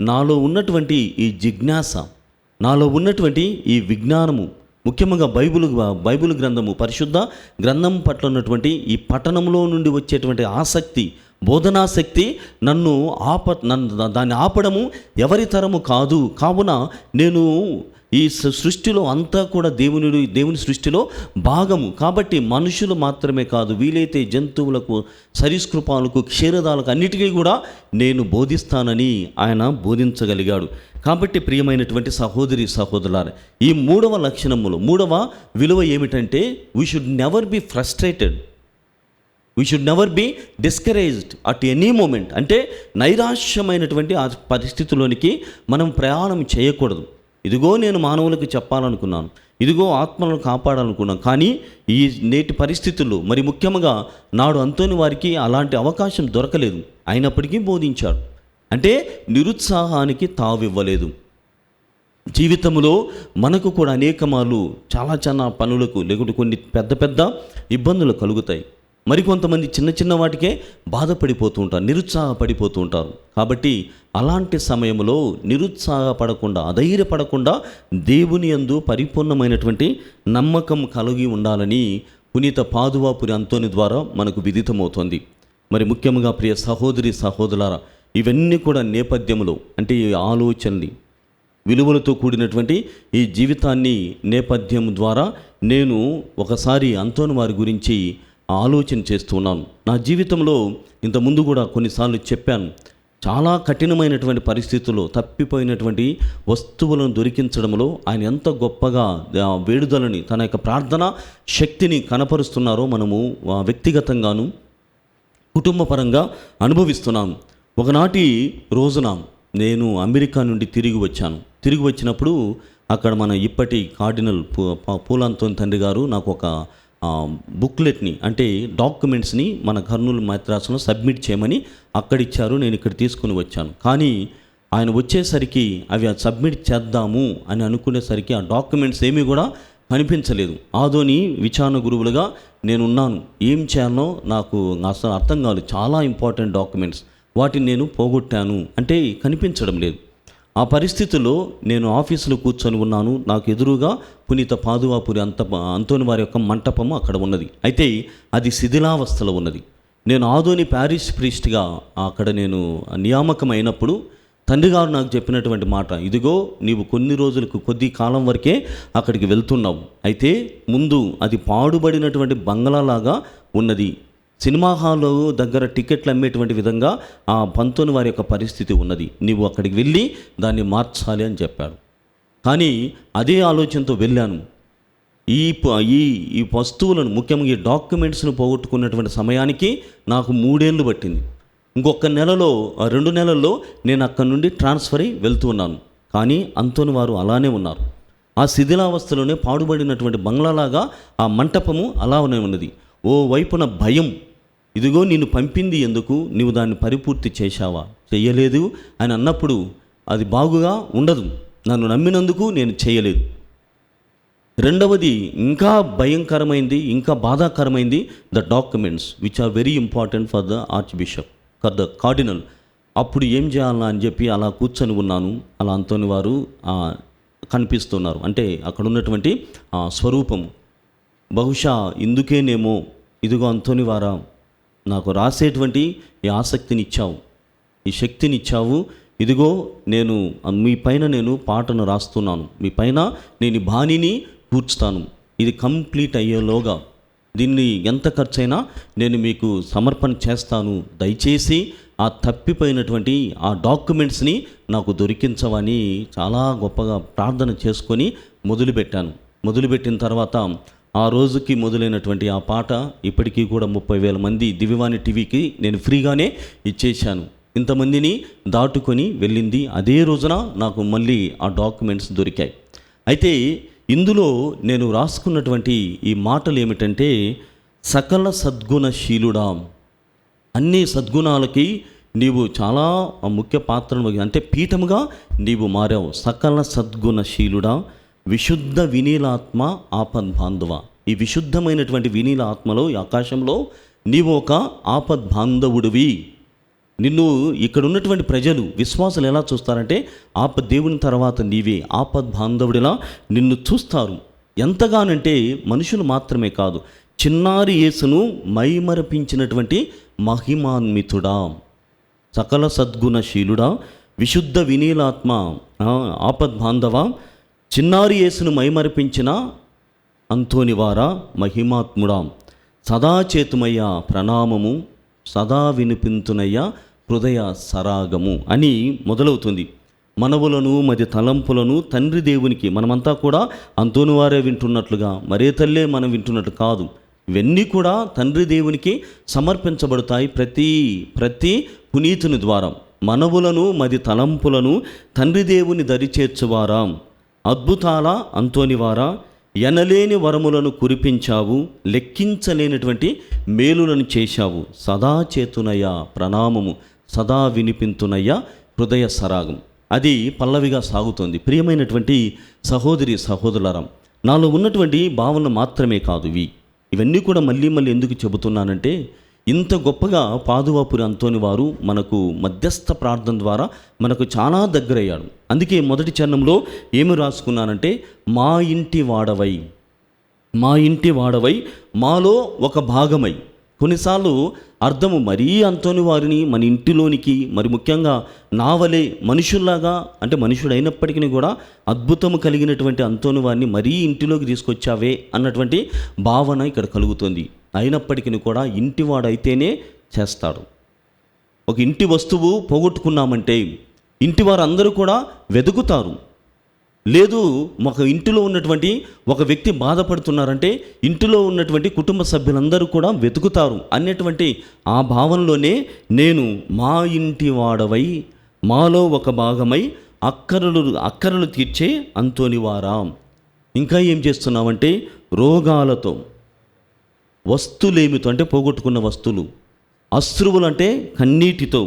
నాలో ఉన్నటువంటి ఈ జిజ్ఞాస, నాలో ఉన్నటువంటి ఈ విజ్ఞానము, ముఖ్యంగా బైబిల్ గ్రంథము, పరిశుద్ధ గ్రంథం పట్ల ఉన్నటువంటి ఈ పఠనంలో నుండి వచ్చేటువంటి ఆసక్తి, బోధనా శక్తి నన్ను దాన్ని ఆపడము ఎవరి తరము కాదు. కావున నేను ఈ సృష్టిలో అంతా కూడా దేవుని సృష్టిలో భాగము. కాబట్టి మనుషులు మాత్రమే కాదు, వీలైతే జంతువులకు, సరీసృపాలకు, క్షీరదాలకు అన్నిటికీ కూడా నేను బోధిస్తానని ఆయన బోధించగలిగాడు. కాబట్టి ప్రియమైనటువంటి సహోదరి సహోదరులారా, ఈ మూడవ లక్షణములో మూడవ విలువ ఏమిటంటే we should never be frustrated, we should never be discouraged at any moment. అంటే నైరాశ్యమైనటువంటి ఆ పరిస్థితిలోనికి మనం ప్రయాణం చేయకూడదు. ఇదిగో నేను మానవులకు చెప్పాలనుకున్నాను, ఇదిగో ఆత్మలను కాపాడాలనుకున్నాను, కానీ ఈ నేటి పరిస్థితుల్లో మరి ముఖ్యంగా నాడు అంతోని వారికి అలాంటి అవకాశం దొరకలేదు, అయినప్పటికీ బోధించాడు. అంటే నిరుత్సాహానికి తావివ్వలేదు. జీవితంలో మనకు కూడా అనేక మార్లు చాలా చిన్న పనులకు లేకుంటే కొన్ని పెద్ద పెద్ద ఇబ్బందులు కలుగుతాయి. మరికొంతమంది చిన్న చిన్న వాటికే బాధపడిపోతూ ఉంటారు, నిరుత్సాహపడిపోతూ ఉంటారు. కాబట్టి అలాంటి సమయంలో నిరుత్సాహపడకుండా, అధైర్యపడకుండా దేవుని యందు పరిపూర్ణమైనటువంటి నమ్మకం కలిగి ఉండాలని పునీత పాదువాపురి అంతోని ద్వారా మనకు విదితమవుతుంది. మరి ముఖ్యంగా ప్రియ సహోదరి సహోదరులారా, ఇవన్నీ కూడా నేపథ్యంలో అంటే ఈ ఆలోచనని, విలువలతో కూడినటువంటి ఈ జీవితాన్ని నేపథ్యం ద్వారా నేను ఒకసారి అంతోని వారి గురించి ఆలోచన చేస్తున్నాను. నా జీవితంలో ఇంతకుముందు కూడా కొన్నిసార్లు చెప్పాను, చాలా కఠినమైనటువంటి పరిస్థితుల్లో తప్పిపోయినటువంటి వస్తువులను దొరికించడంలో ఆయన ఎంత గొప్పగా వేడుదలని, తన యొక్క ప్రార్థన శక్తిని కనపరుస్తున్నారో మనము వ్యక్తిగతంగాను కుటుంబపరంగా అనుభవిస్తున్నాను. ఒకనాటి రోజున నేను అమెరికా నుండి తిరిగి వచ్చినప్పుడు అక్కడ మన ఇప్పటి కార్డినల్ పూలంతోని తండ్రి గారు నాకు ఒక బుక్లెట్ని అంటే డాక్యుమెంట్స్ని మన కర్నూలు మద్రాసులో సబ్మిట్ చేయమని అక్కడిచ్చారు. నేను ఇక్కడ తీసుకుని వచ్చాను. కానీ ఆయన వచ్చేసరికి అవి సబ్మిట్ చేద్దాము అని అనుకునేసరికి ఆ డాక్యుమెంట్స్ ఏమీ కూడా కనిపించలేదు. ఆదోని విచారణ గురువులుగా నేనున్నాను. ఏం చేయాలో నాకు అసలు అర్థం కాలేదు. చాలా ఇంపార్టెంట్ డాక్యుమెంట్స్, వాటిని నేను పోగొట్టాను, అంటే కనిపించడం లేదు. ఆ పరిస్థితుల్లో నేను ఆఫీసులో కూర్చొని ఉన్నాను. నాకు ఎదురుగా పునీత పాదువాపురి అంతోని వారి యొక్క మంటపము అక్కడ ఉన్నది. అయితే అది శిథిలావస్థలో ఉన్నది. నేను ఆదోని ప్యారిష్ ప్రీస్ట్గా అక్కడ నేను నియామకం అయినప్పుడు తండ్రి గారు నాకు చెప్పినటువంటి మాట, ఇదిగో నీవు కొద్ది కాలం వరకే అక్కడికి వెళ్తున్నావు, అయితే ముందు అది పాడుబడినటువంటి బంగ్లాలాగా ఉన్నది, సినిమా హాల్లో దగ్గర టికెట్లు అమ్మేటువంటి విధంగా ఆ పంతోని వారి యొక్క పరిస్థితి ఉన్నది, నీవు అక్కడికి వెళ్ళి దాన్ని మార్చాలి అని చెప్పాడు. కానీ అదే ఆలోచనతో వెళ్ళాను. ఈ వస్తువులను ముఖ్యంగా ఈ డాక్యుమెంట్స్ను పోగొట్టుకున్నటువంటి సమయానికి నాకు 3 ఏళ్ళు పట్టింది. ఇంకొక 2 నెలల్లో నేను అక్కడి నుండి ట్రాన్స్ఫర్ అయి వెళ్తూ ఉన్నాను. కానీ అంతోని వారు అలానే ఉన్నారు. ఆ శిథిలావస్థలోనే పాడుబడినటువంటి బంగ్లాలాగా ఆ మంటపము అలానే ఉన్నది. ఓ వైపున భయం, ఇదిగో నిన్ను పంపింది ఎందుకు, నీవు దాన్ని పరిపూర్తి చేశావా, చెయ్యలేదు అని అన్నప్పుడు అది బాగుగా ఉండదు. నన్ను నమ్మినందుకు నేను చేయలేదు. రెండవది ఇంకా భయంకరమైంది, ఇంకా బాధాకరమైంది, the documents which are very important for the archbishop, for the cardinal. అప్పుడు ఏం చేయాలా అని చెప్పి అలా కూర్చొని ఉన్నాను. అలా అంతోని వారు కనిపిస్తున్నారు, అంటే అక్కడ ఉన్నటువంటి స్వరూపము. బహుశా ఇందుకేనేమో ఇదిగో అంతోని వారా, నాకు రాసేటువంటి ఈ ఆసక్తిని ఇచ్చావు, ఈ శక్తిని ఇచ్చావు, ఇదిగో నేను మీ పైన నేను పాటను రాస్తున్నాను, మీ పైన నేను ఈ బాణిని కూర్చుతాను, ఇది కంప్లీట్ అయ్యేలోగా దీన్ని ఎంత ఖర్చైనా నేను మీకు సమర్పణ చేస్తాను, దయచేసి ఆ తప్పిపోయినటువంటి ఆ డాక్యుమెంట్స్ని నాకు దొరికించవని చాలా గొప్పగా ప్రార్థన చేసుకొని మొదలుపెట్టిన తర్వాత ఆ రోజుకి మొదలైనటువంటి ఆ పాట ఇప్పటికీ కూడా 30,000 మంది దివ్యవాణి టీవీకి నేను ఫ్రీగానే ఇచ్చేశాను. ఇంతమందిని దాటుకొని వెళ్ళింది. అదే రోజున నాకు మళ్ళీ ఆ డాక్యుమెంట్స్ దొరికాయి. అయితే ఇందులో నేను రాసుకున్నటువంటి ఈ మాటలు ఏమిటంటే, సకల సద్గుణశీలుడా, అన్ని సద్గుణాలకి నీవు చాలా ముఖ్య పాత్రను, అంటే పీఠముగా నీవు మారావు. సకల సద్గుణశీలుడా, విశుద్ధ వినీలాత్మ ఆపద్బాంధవ. ఈ విశుద్ధమైనటువంటి వినీల ఆత్మలో, ఈ ఆకాశంలో నీవు ఒక ఆపద్బాంధవుడివి. నిన్ను ఇక్కడ ఉన్నటువంటి ప్రజలు, విశ్వాసులు ఎలా చూస్తారంటే దేవుని తర్వాత నీవే ఆపద్బాంధవుడిలా నిన్ను చూస్తారు. ఎంతగానంటే మనుషులు మాత్రమే కాదు, చిన్నారి యేసును మైమరపించినటువంటి మహిమాన్వితుడా, సకల సద్గుణశీలుడా, విశుద్ధ వినీలాత్మ, ఆపద్బాంధవ, చిన్నారి యేసును మైమరపించిన అంతోనివారా, మహిమాత్ముడా, సదా చేతుమయ్యా ప్రణామము, సదా వినిపింతునయ్యా హృదయ సరాగము అని మొదలవుతుంది. మనవులను మది తలంపులను తండ్రి దేవునికి మనమంతా కూడా అంతోనివారే వింటున్నట్లుగా మరే తల్లే మనం వింటున్నట్టు కాదు. ఇవన్నీ కూడా తండ్రి దేవునికి సమర్పించబడతాయి ప్రతి పునీతుని ద్వారా. మనవులను మది తలంపులను తండ్రి దేవుని దరిచేర్చువారా, అద్భుతాల అంతోనివారా, ఎనలేని వరములను కురిపించావు, లెక్కించలేనటువంటి మేలులను చేశావు, సదా చేతునయ్యా ప్రణామము, సదా వినిపింతునయ్యా హృదయ సరాగం. అది పల్లవిగా సాగుతోంది. ప్రియమైనటువంటి సహోదరి సహోదరులారా, నాలో ఉన్నటువంటి భావనలు మాత్రమే కాదు ఇవన్నీ కూడా మళ్ళీ ఎందుకు చెబుతున్నానంటే, ఇంత గొప్పగా పాదువాపురి అంతోని వారు మనకు మధ్యస్థ ప్రార్థన ద్వారా మనకు చాలా దగ్గరయ్యాడు. అందుకే మొదటి చరణంలో ఏమి రాసుకున్నానంటే, మా ఇంటి వాడవై మాలో ఒక భాగమై. కొన్నిసార్లు అర్థము మరీ అంతోని వారిని మన ఇంటిలోనికి, మరి ముఖ్యంగా నావలే మనుషుల్లాగా, అంటే మనుషుడైనప్పటికీ కూడా అద్భుతము కలిగినటువంటి అంతోని వారిని మరీ ఇంటిలోకి తీసుకొచ్చావే అన్నటువంటి భావన ఇక్కడ కలుగుతుంది. అయినప్పటికీ కూడా ఇంటివాడైతేనే చేస్తాడు. ఒక ఇంటి వస్తువు పోగొట్టుకున్నామంటే ఇంటి వారందరూ కూడా వెతుకుతారు. లేదు, ఒక ఇంటిలో ఉన్నటువంటి ఒక వ్యక్తి బాధపడుతున్నారంటే ఇంటిలో ఉన్నటువంటి కుటుంబ సభ్యులందరూ కూడా వెతుకుతారు అనేటువంటి ఆ భావనలోనే నేను మా ఇంటి వాడవై మాలో ఒక భాగమై అక్కరలు తీర్చే అంతోనివారా. ఇంకా ఏం చేస్తున్నామంటే, రోగాలతో, వస్తులేమితో అంటే పోగొట్టుకున్న వస్తువులు, అశ్రువులు అంటే కన్నీటితో,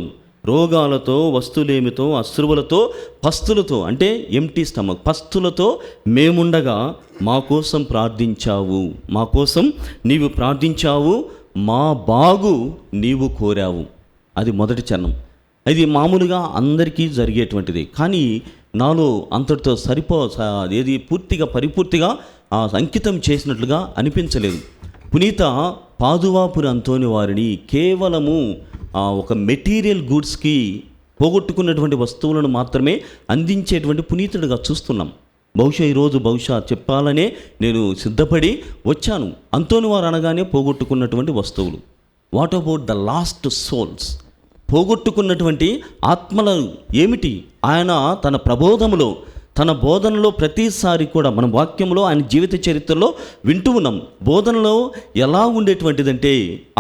రోగాలతో, వస్తులేమితో, అశ్రువులతో, పస్తులతో అంటే ఎంటీ స్టమక్, పస్తులతో మేముండగా మా కోసం నీవు ప్రార్థించావు, మా బాగు నీవు కోరావు. అది మొదటి చరణం. అది మామూలుగా అందరికీ జరిగేటువంటిది. కానీ నాలో అంతటితో పరిపూర్తిగా అంకితం చేసినట్లుగా అనిపించలేదు. పునీత పాదువాపురి అంతోని వారిని కేవలము ఒక మెటీరియల్ గూడ్స్కి, పోగొట్టుకున్నటువంటి వస్తువులను మాత్రమే అందించేటువంటి పునీతుడిగా చూస్తున్నాం. ఈరోజు చెప్పాలనే నేను సిద్ధపడి వచ్చాను. అంతోని వారు అనగానే పోగొట్టుకున్నటువంటి వస్తువులు. What about the lost souls? పోగొట్టుకున్నటువంటి ఆత్మలు ఏమిటి? ఆయన తన ప్రబోధములో, తన బోధనలో ప్రతిసారి కూడా మనం వాక్యంలో ఆయన జీవిత చరిత్రలో వింటూ ఉన్నాం. బోధనలో ఎలా ఉండేటువంటిదంటే,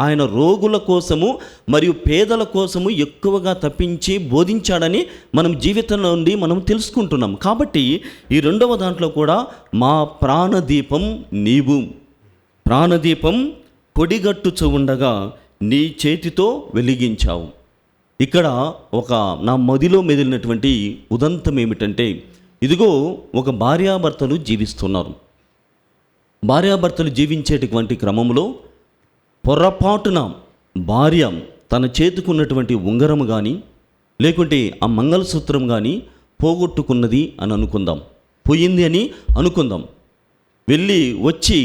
ఆయన రోగుల కోసము మరియు పేదల కోసము ఎక్కువగా తప్పించి బోధించాడని మనం జీవితంలో నుండి మనం తెలుసుకుంటున్నాం. కాబట్టి ఈ రెండవ దాంట్లో కూడా మా ప్రాణదీపం నీవు, ప్రాణదీపం పొడిగట్టుచు ఉండగా నీ చేతితో వెలిగించావు. ఇక్కడ నా మదిలో మెదిలినటువంటి ఉదంతం ఏమిటంటే, ఇదిగో ఒక భార్యాభర్తలు జీవిస్తున్నారు. భార్యాభర్తలు జీవించేటువంటి క్రమంలో పొరపాటున భార్య తన చేతుకున్నటువంటి ఉంగరం కానీ లేకుంటే ఆ మంగళసూత్రం కానీ పోగొట్టుకున్నది అని అనుకుందాం, పోయింది అని అనుకుందాం. వెళ్ళి వచ్చి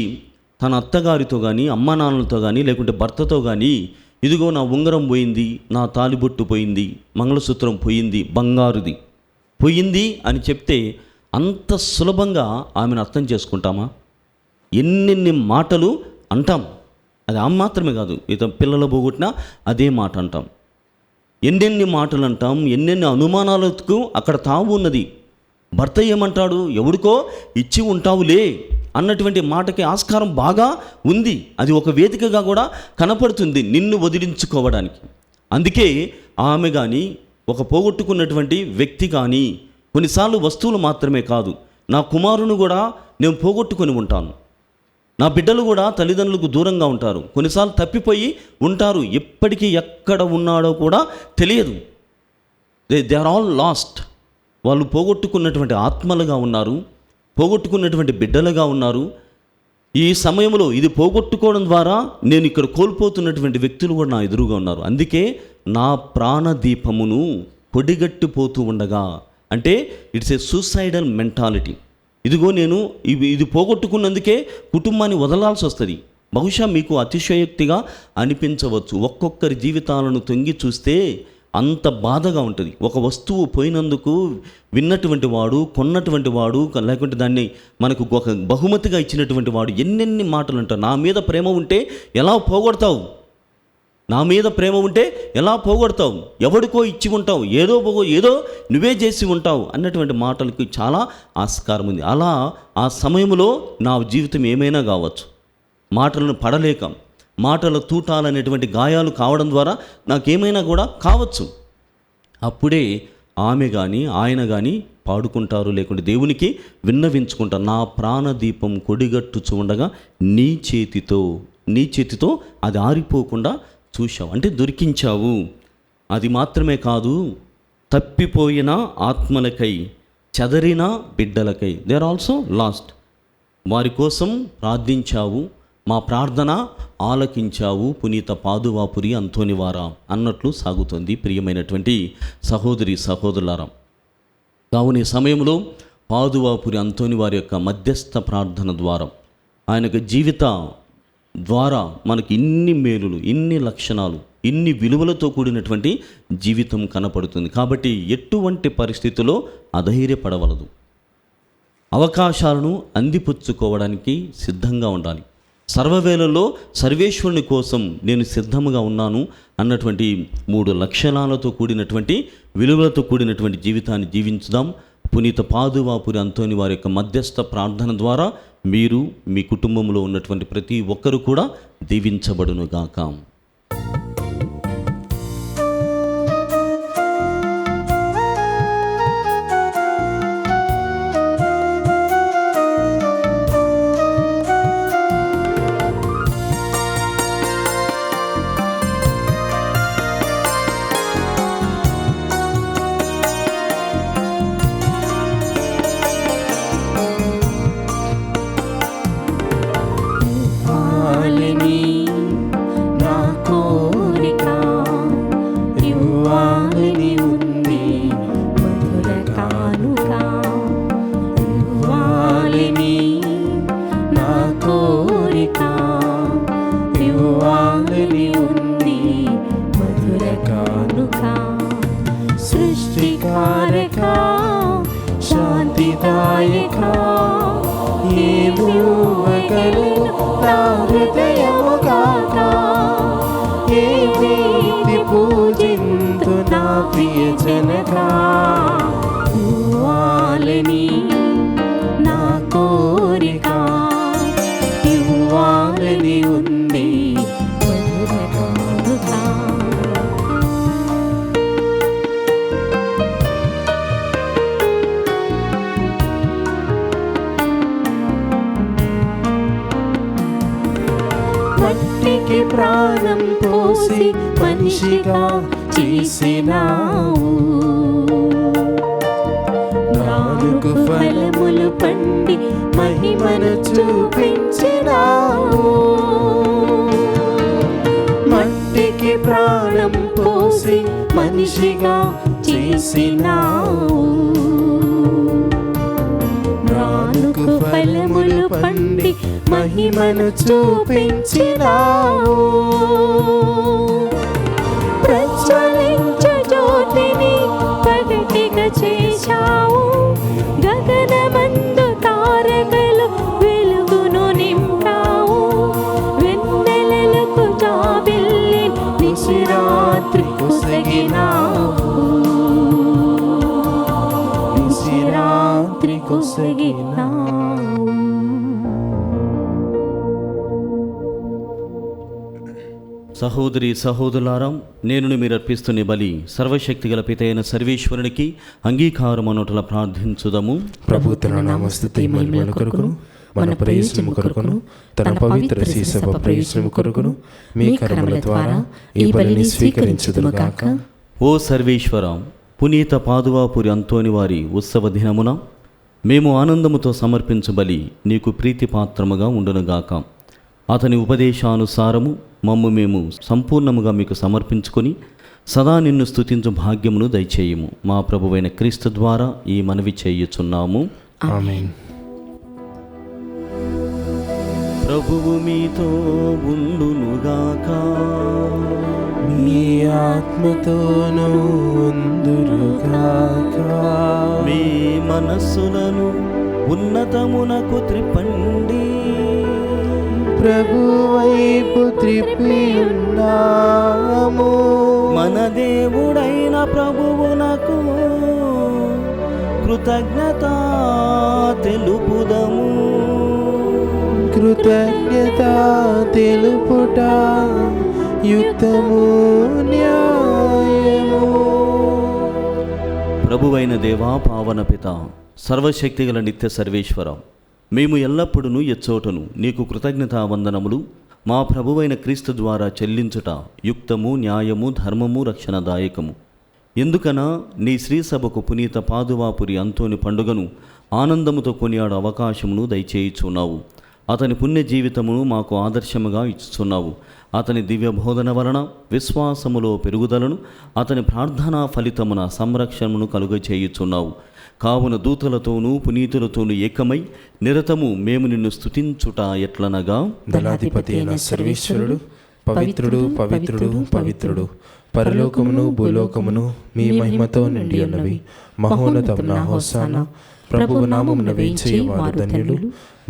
తన అత్తగారితో కానీ అమ్మా నాన్నలతో కానీ లేకుంటే భర్తతో కానీ, ఇదిగో నా ఉంగరం పోయింది, నా తాలిబొట్టు పోయింది, మంగళసూత్రం పోయింది, బంగారుది పోయింది అని చెప్తే అంత సులభంగా ఆమెను అర్థం చేసుకుంటామా? ఎన్నెన్ని మాటలు అంటాం. అది ఆమె మాత్రమే కాదు, ఇతను పిల్లలు పోగొట్టినా అదే మాట అంటాం. ఎన్నెన్ని మాటలు అంటాం, ఎన్నెన్ని అనుమానాలకు అక్కడ తావు ఉన్నది. భర్త ఏమంటాడు, ఎవడికో ఇచ్చి ఉంటావులే అన్నటువంటి మాటకి ఆస్కారం బాగా ఉంది. అది ఒక వేదికగా కూడా కనపడుతుంది నిన్ను వదిలించుకోవడానికి. అందుకే ఆమె కానీ, ఒక పోగొట్టుకున్నటువంటి వ్యక్తి కానీ, కొన్నిసార్లు వస్తువులు మాత్రమే కాదు, నా కుమారుని కూడా నేను పోగొట్టుకొని ఉంటాను, నా బిడ్డలు కూడా తల్లిదండ్రులకు దూరంగా ఉంటారు, కొన్నిసార్లు తప్పిపోయి ఉంటారు, ఎప్పటికీ ఎక్కడ ఉన్నాడో కూడా తెలియదు. They are all lost. వాళ్ళు పోగొట్టుకున్నటువంటి ఆత్మలుగా ఉన్నారు, పోగొట్టుకున్నటువంటి బిడ్డలుగా ఉన్నారు. ఈ సమయంలో ఇది పోగొట్టుకోవడం ద్వారా నేను ఇక్కడ కోల్పోతున్నటువంటి వ్యక్తులు కూడా నా ఎదురుగా ఉన్నారు. అందుకే నా ప్రాణదీపమును పొడిగట్టిపోతూ ఉండగా, అంటే ఇట్స్ ఏ సూసైడల్ మెంటాలిటీ. ఇదిగో నేను ఇది పోగొట్టుకున్నందుకే కుటుంబాన్ని వదలాల్సి వస్తుంది. బహుశా మీకు అతిశయోక్తిగా అనిపించవచ్చు. ఒక్కొక్కరి జీవితాలను తొంగి చూస్తే అంత బాధగా ఉంటుంది. ఒక వస్తువు పోయినందుకు విన్నటువంటి వాడు, కొన్నటువంటి వాడు, లేకుంటే దాన్ని మనకు ఒక బహుమతిగా ఇచ్చినటువంటి వాడు ఎన్నెన్ని మాటలు అంటారు. నా మీద ప్రేమ ఉంటే ఎలా పోగొడతావు, నా మీద ప్రేమ ఉంటే ఎలా పోగొడతావు, ఎవడికో ఇచ్చి ఉంటావు, ఏదో నువ్వే చేసి ఉంటావు అన్నటువంటి మాటలకి చాలా ఆస్కారం ఉంది. అలా ఆ సమయంలో నా జీవితం ఏమైనా కావచ్చు. మాటలను పడలేక, మాటల తూటాలనేటువంటి గాయాలు కావడం ద్వారా నాకేమైనా కూడా కావచ్చు. అప్పుడే ఆమె కానీ ఆయన కానీ పాడుకుంటారు, లేకుంటే దేవునికి విన్నవించుకుంటారు. నా ప్రాణదీపం కొడిగట్టుచు ఉండగా నీ చేతితో అది ఆరిపోకుండా చూశావు, అంటే దొరికించావు. అది మాత్రమే కాదు, తప్పిపోయిన ఆత్మలకై, చెదరిన బిడ్డలకై, దే ఆర్ ఆల్సో లాస్ట్, వారి కోసం ప్రార్థించావు, మా ప్రార్థన ఆలకించావు పునీత పాదువాపురి అంతోనివారా అన్నట్లు సాగుతుంది. ప్రియమైనటువంటి సహోదరి సహోదరులారా, కావున ఈ సమయంలో పాదువాపురి అంతోని వారి యొక్క మధ్యస్థ ప్రార్థన ద్వారా, ఆయన యొక్క జీవిత ద్వారా మనకి ఇన్ని మేలులు, ఇన్ని లక్షణాలు, ఇన్ని విలువలతో కూడినటువంటి జీవితం కనపడుతుంది. కాబట్టి ఎటువంటి పరిస్థితుల్లో అధైర్యపడవలదు. అవకాశాలను అందిపుచ్చుకోవడానికి సిద్ధంగా ఉండాలి. సర్వవేళలో సర్వేశ్వరుని కోసం నేను సిద్ధముగా ఉన్నాను అన్నటువంటి 3 లక్షణాలతో కూడినటువంటి, విలువలతో కూడినటువంటి జీవితాన్ని జీవించుదాం. పునీత పాదువాపురి అంతోని వారి యొక్క మధ్యస్థ ప్రార్థన ద్వారా మీరు, మీ కుటుంబంలో ఉన్నటువంటి ప్రతి ఒక్కరు కూడా దీవించబడునుగాక. సృష్టికారకా శాంతిదాయకా ఏమివ్వగలను నా హృదయము కాక, ఏ రీతి పూజింతు నా ప్రియ జనకా. ఇవ్వాలని నా కోరిక, ఇవ్వాలని ఉంది మధురగానుగా. మట్టికి ప్రాణం పోసి మనిషిగా చేసినావు, నాలుగు ఫలములు పండి మహిమను చూపించినావు. మట్టికి ప్రాణం పోసి మనిషిగా చేసినావు, నాలుగు ఫలములు పండి మహిమను చూపించినావు. ప్రజ్వలించు జ్యోతిని పగటిగా చేశావు, గగనమందు తారకలు వెలుగును నింపావు. వెన్నెలలకు జాబిల్లి నిశిరాత్రి కొసగినావు, నిశిరాత్రి కొసగినావు. సహోదరి సహోదరులారా, నేను మీరు అర్పిస్తున్న బలి సర్వశక్తిగల పితైన సర్వేశ్వరునికి అంగీకారం అనొటల ప్రార్థించుదము. ప్రభు తన నామస్తుతి మహిమల కొరకును, మన ప్రయోజనము కొరకును, తన పవిత్ర శీసభ ప్రయోజనము కొరకును మీ కర్మల ద్వారా ఈ బలిని స్వీకరించుదురుగాక. ఓ సర్వేశ్వర, పునీత పాదువాపురి అంతోని వారి ఉత్సవ దినమున మేము ఆనందముతో సమర్పించు బలి నీకు ప్రీతిపాత్రముగా ఉండునుగాక. అతని ఉపదేశానుసారము మమ్ము మేము సంపూర్ణముగా మీకు సమర్పించుకొని సదా నిన్ను స్తుతించు భాగ్యమును దయచేయము. మా ప్రభువైన క్రీస్తు ద్వారా ఈ మనవి చేయుచున్నాము. ఆమేన్. ప్రభువు మీతో ఉండునుగాక. మీ ఆత్మతోనూ ఉందురుగాక. మీ మనస్సులను ఉన్నతమునకు త్రిప్పండి. ప్రభు వైపు త్రిప్పి ఉన్నాము. మన దేవుడైన ప్రభువునకు కృతజ్ఞత తెలుపుదము. కృతజ్ఞత తెలుపుట యుక్తము, న్యాయము. ప్రభువైన దేవా, పావన పిత, సర్వశక్తిగల నిత్య సర్వేశ్వర, మేము ఎల్లప్పుడూ ఎచ్చోటను నీకు కృతజ్ఞతా వందనములు మా ప్రభువైన క్రీస్తు ద్వారా చెల్లించుట యుక్తము, న్యాయము, ధర్మము, రక్షణదాయకము. ఎందుకనా నీ శ్రీసభకు పునీత పాదువాపురి అంతోని పండుగను ఆనందముతో కొనియాడు అవకాశమును దయచేయుచున్నావు. అతని పుణ్య జీవితమును మాకు ఆదర్శముగా ఇచ్చుచున్నావు. అతని దివ్య బోధన వలన విశ్వాసములో పెరుగుదలను, అతని ప్రార్థనా ఫలితమున సంరక్షణను కలుగచేయుచున్నావు. కావున దూతలతోనూ పునీతులతోనూ ఏకమై నిరతము మేము నిన్ను స్తుతించుట ఎట్లనగా, దళాధిపతి అయిన సర్వేశ్వరుడు పవిత్రుడు, పవిత్రుడు, పవిత్రుడు, పరలోకమును భూలోకమును మీ మహిమతో నిండి ఉన్నవి. మహోన్నతమున హోసానా. ప్రభువు నామమున వేంచేయువారు ధన్యులు.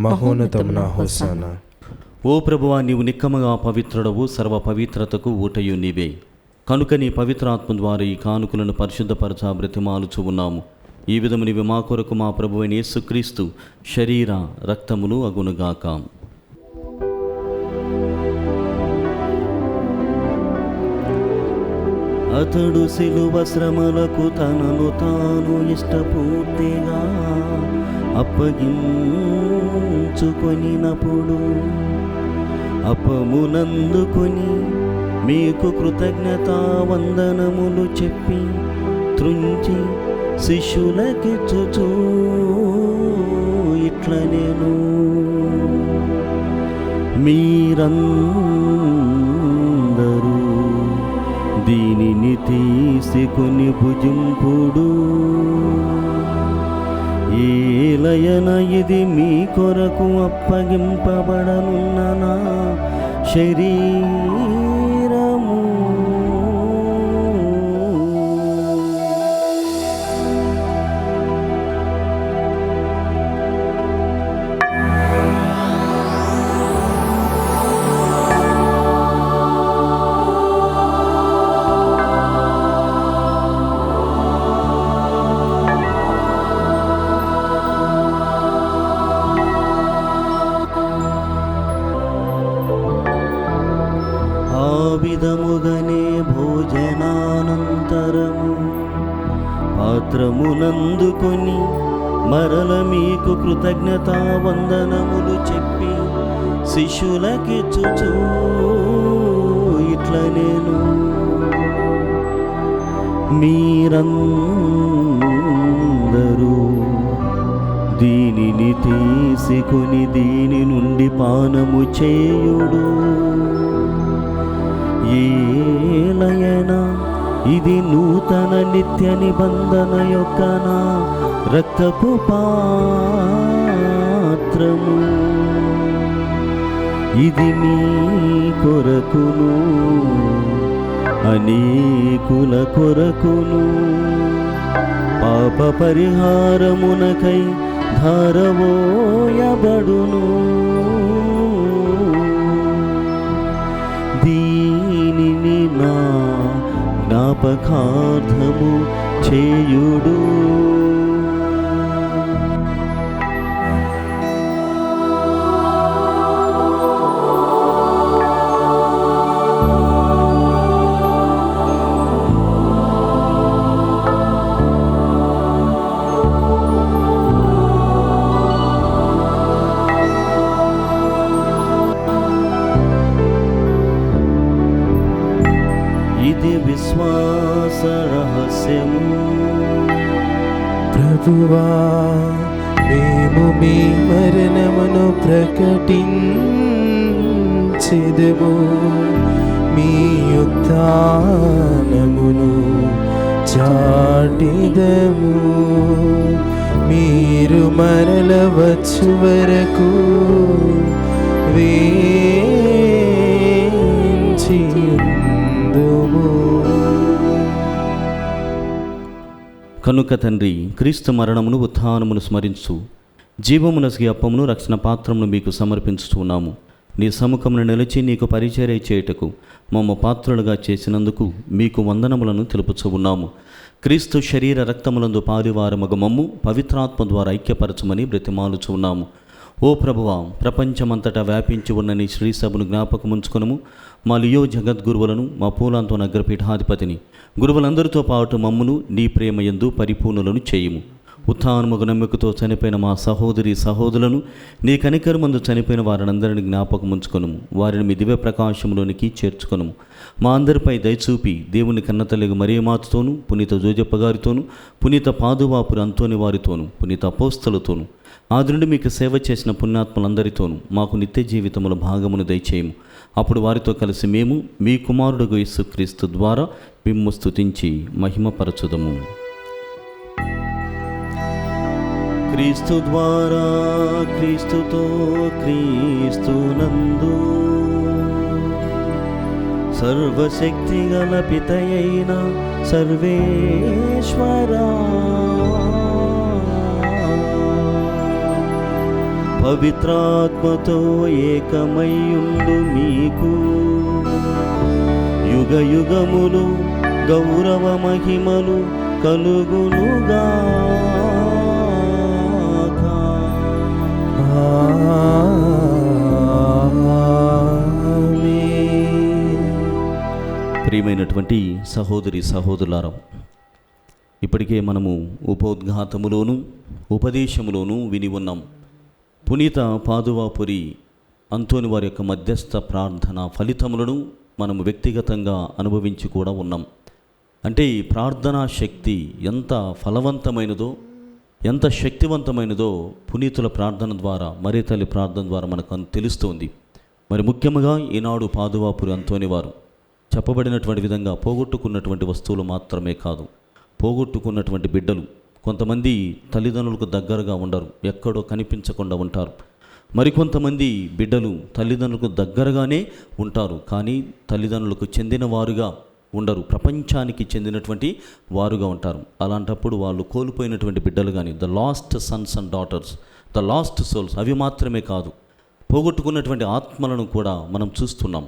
మహోన్నతమున హోసానా. ఓ ప్రభువా, నీవు నిక్కముగా పవిత్రుడవు, సర్వ పవిత్రతకు ఊటయు నీవే. కనుక నీ పవిత్రాత్మ ద్వారా ఈ కానుకలను పరిశుద్ధపరచ బ్రతిమాలుచు ఉన్నాము. ఈ విధము నీవు మా కొరకు మా ప్రభువైన యేసుక్రీస్తు శరీర రక్తములు అగునుగాక. అతడు శిలువ శ్రమలకు తనను తాను ఇష్టపూర్తిగా అప్పగించుకొనినప్పుడు అపమునందుకొని మీకు కృతజ్ఞతా వందనములు చెప్పి త్రుంచి శిష్యులకిచ్చుచూ ఇట్ల నేను, మీరందరూ దీనిని తీసుకొని భుజింపుడు. ఏలయన ఇది మీ కొరకు అప్పగింపబడనున్న నా శరీరము. విధముగనే భోజనానంతరము పాత్రమునందుకొని మరల మీకు కృతజ్ఞతా వందనములు చెప్పి శిష్యులకిచ్చుచూ ఇట్ల నేను, మీరందరూ దీనిని తీసుకొని దీని నుండి పానము చేయుడు. ఏలయనా ఇది నూతన నిత్య నిబంధన యొక్క నా రక్తపు పాత్రము. ఇది మీ కొరకును అనేకుల కొరకును పాప పరిహారమునకై ధారవోయబడును. దీనిని నా జ్ఞాపకార్థము చేయుడు. ఇది విశ్వాస రహస్యము. ప్రభువా, మేము మీ మరణమును ప్రకటించెదము, మీ ఉత్థానమును చాటిదము. మీరు మరల వచ్చు వరకు కనుక తండ్రి, క్రీస్తు మరణమును ఉత్థానమును స్మరించు జీవమునసిగి అప్పమును రక్షణ పాత్రమును మీకు సమర్పించుతున్నాము. నీ సముఖమును నిలిచి నీకు పరిచర్య చేయుటకు మమ్మ పాత్రులుగా చేసినందుకు మీకు వందనములను తెలుపుచూ ఉన్నాము. క్రీస్తు శరీర రక్తములందు పాలివారమగు మమ్ము పవిత్రాత్మ ద్వారా ఐక్యపరచమని బ్రతిమాలుచూ ఉన్నాము. ఓ ప్రభువా, ప్రపంచమంతటా వ్యాపించి ఉన్న నీ శ్రీసభను జ్ఞాపకముంచుకొనుము. మా లియో జగద్గురువులను, మా పూలాంతో నగరపీఠాధిపతిని, గురువులందరితో పాటు మమ్మును నీ ప్రేమయందు పరిపూర్ణులను చేయుము. ఉత్థానముగు నమ్మికతో చనిపోయిన మా సహోదరి సహోదరులను, నీ కనికరమందు చనిపోయిన వారినందరిని జ్ఞాపకముంచుకొనుము. వారిని మీ దివ్య ప్రకాశంలోనికి చేర్చుకొనుము. మా అందరిపై దయచూపి దేవుని కన్నతల్లిగు మరియమాతతోను, పునీత జోజప్ప గారితోను, పునీత పాదువాపురి అంతోని వారితోను, పునీత అపోస్తలతోను, ఆది నుండి మీకు సేవ చేసిన పుణ్యాత్ములందరితోనూ మాకు నిత్య జీవితముల భాగమును దయచేయము. అప్పుడు వారితో కలిసి మేము మీ కుమారుడు యేసుక్రీస్తు ద్వారా మిమ్ము స్తుతించి మహిమపరచుదము. క్రీస్తు ద్వారా, క్రీస్తుతో, క్రీస్తునందు సర్వశక్తి గల పితయైన సర్వేశ్వరా, పవిత్రాత్మతో ఏకమయ్యుండు మీకు యుగ యుగములు గౌరవ మహిమలు కలుగునుగాక. ప్రియమైనటువంటి సహోదరి సహోదరులారా, ఇప్పటికే మనము ఉపోద్ఘాతములోను ఉపదేశములోను విని ఉన్నాం. పునీత పాదువాపురి అంతోని వారి యొక్క మధ్యస్థ ప్రార్థన ఫలితములను మనము వ్యక్తిగతంగా అనుభవించి కూడా ఉన్నాం. అంటే ఈ ప్రార్థనా శక్తి ఎంత ఫలవంతమైనదో, ఎంత శక్తివంతమైనదో పునీతుల ప్రార్థన ద్వారా, మరీ తల్లి ప్రార్థన ద్వారా మనకు తెలుస్తుంది. మరి ముఖ్యంగా ఈనాడు పాదువాపురి అంతోని వారు చెప్పబడినటువంటి విధంగా పోగొట్టుకున్నటువంటి వస్తువులు మాత్రమే కాదు, పోగొట్టుకున్నటువంటి బిడ్డలు. కొంతమంది తల్లిదండ్రులకు దగ్గరగా ఉండరు, ఎక్కడో కనిపించకుండా ఉంటారు. మరికొంతమంది బిడ్డలు తల్లిదండ్రులకు దగ్గరగానే ఉంటారు, కానీ తల్లిదండ్రులకు చెందిన వారుగా ఉండరు, ప్రపంచానికి చెందినటువంటి వారుగా ఉంటారు. అలాంటప్పుడు వాళ్ళు కోల్పోయినటువంటి బిడ్డలు కానీ, the last Sons and daughters, the lost souls, అవి మాత్రమే కాదు, పోగొట్టుకున్నటువంటి ఆత్మలను కూడా మనం చూస్తున్నాం.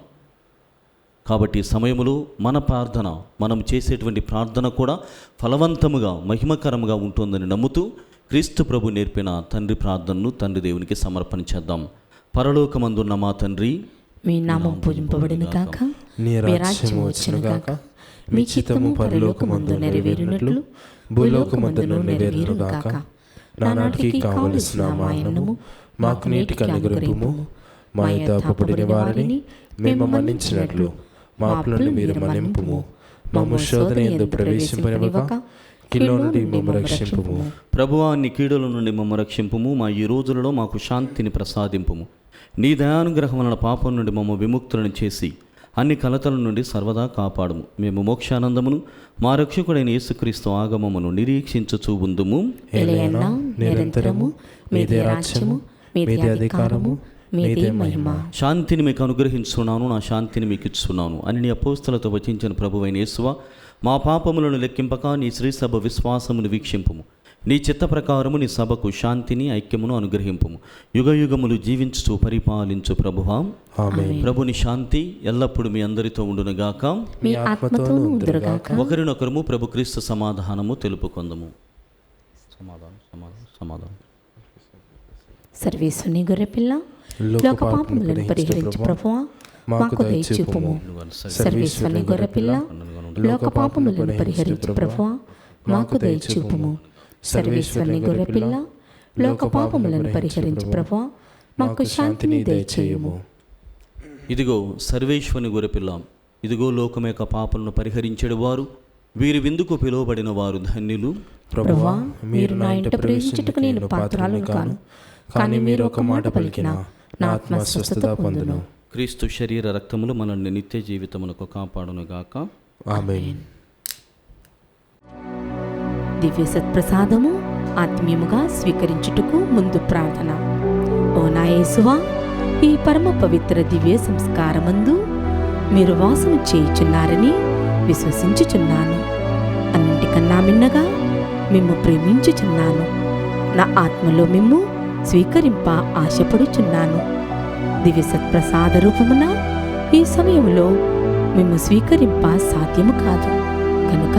కాబట్టి సమయములో మన ప్రార్థన, మనం చేసేటువంటి ప్రార్థన కూడా ఫలవంతముగా మహిమకరముగా ఉంటుందని నమ్ముతూ క్రీస్తు ప్రభు నేర్పిన తండ్రి ప్రార్థనను తండ్రి దేవునికి సమర్పణ చేద్దాం. పరలోకమందున్న మా తండ్రి, మీ నామం పూజింపబడిన కాక, నీ రాజ్యము వచ్చును గాక, మీ చిత్తము పరలోకమందు నెరవేరునట్లు భూలోకమందును నెరవేరును గాక. నానాటికి కావలసిన మా అన్నము మాకు నేటికి అనుగ్రహింపుము. మా యొద్ద అప్పుపడిన వారిని మేము మన్నించినట్లు మా అప్పులను మీరు మన్నింపుము. మమ్ము శోధన యందు ప్రవేశింపనివ్వక కీడుల నుండి మమ్ము రక్షింపుము. ప్రభువా, నీ కీడుల నుండి మమ్ము రక్షింపుము. మా ఈ రోజులలో మాకు శాంతిని ప్రసాదింపుము. నీ దయానుగ్రహం వలన పాపం నుండి మమ్ము విముక్తులను చేసి అన్ని కలతల నుండి సర్వదా కాపాడుము. మేము మోక్షానందమును మా రక్షకుడైన యేసుక్రీస్తు ఆగమమును నిరీక్షించుచూ ఉందుము. నిరంతరము మీదే రాజ్యము, మీదే అధికారము, మీదే మహిమ. శాంతిని మీకు అనుగ్రహించున్నాను, నా శాంతిని మీకు ఇస్తున్నాను అని నీ అపోస్తలతో వచించిన ప్రభువైన యేసువా, మా పాపములను లెక్కింపక నీ శ్రీ సభ విశ్వాసమును వీక్షింపుము. నీ చిత్త ప్రకారము నీ సభకు శాంతిని ఐక్యమును అనుగ్రహింపుము. యుగ యుగములు జీవించుచు పరిపాలించు ప్రభువా. ప్రభుని శాంతి ఎల్లప్పుడూ మీ అందరితో ఉండునుగాక, మీ ఆత్మతోనూ ఉండునుగాక. ఒకరినొకరము ప్రభు క్రీస్తు సమాధానము తెలుపుకొందము. సమాధానం సమాధానం సమాధానం. సర్వేశ్వరుని గొర్రెపిల్ల, లోక పాపములను పరిహరించు ప్రభువా, మాకు దయచూపుము. సర్వేశ్వరుని గొర్రెపిల్ల, లోక పాపములను పరిహరించు ప్రభువా, మాకు దయచూపుము. సర్వేశ్వరుని గొర్రెపిల్ల, లోక పాపములను పరిహరించు ప్రభువా, మాకు శాంతిని దయచేయుము. ఇదిగో సర్వేశ్వరుని గొర్రెపిల్ల, ఇదిగో లోకం యొక్క పాపలను పరిహరించేడు వారు, వీరి విందుకు పిలువబడిన వారు ధన్యులు. ప్రభువా, మీరు నా ఇంట ప్రవేశించుటకు నేను పాత్రాలను కాను, కానీ మీరు ఒక మాట పలికినా నా ఆత్మ స్వస్థత పొందును. క్రీస్తు శరీర రక్తములు మనల్ని నిత్య జీవితమునకు కాపాడునుగాక. ఆమేన్. దివ్య సత్ప్రసాదము ఆత్మీయముగా స్వీకరించుటకు ముందు ప్రార్థన. ఓ నా యేసువా, ఈ పరమ పవిత్ర దివ్య సంస్కారమందు మీరు వాసము చేయుచున్నారని విశ్వసించుచున్నాను. అన్నింటికన్నా మిన్నగా మిమ్ము ప్రేమించుచున్నాను. నా ఆత్మలో మిమ్ము స్వీకరింప ఆశపడుచున్నాను. దివ్య సత్ప్రసాద రూపమున ఈ సమయంలో మిమ్ము స్వీకరింప సాధ్యము కాదు కనుక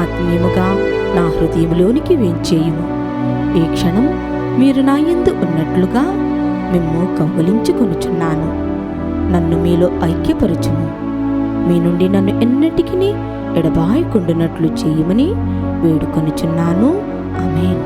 ఆత్మీయముగా నా హృదయంలోనికి వేంచేయుము. ఈ క్షణం మీరు నా యందు ఉన్నట్లుగా మిమ్ము కౌగిలించుకొనుచున్నాను. నన్ను మీలో ఐక్యపరచుము. మీ నుండి నన్ను ఎన్నటికీ ఎడబాయకుండునట్లు చేయమని వేడుకొనుచున్నాను. ఆమేన్.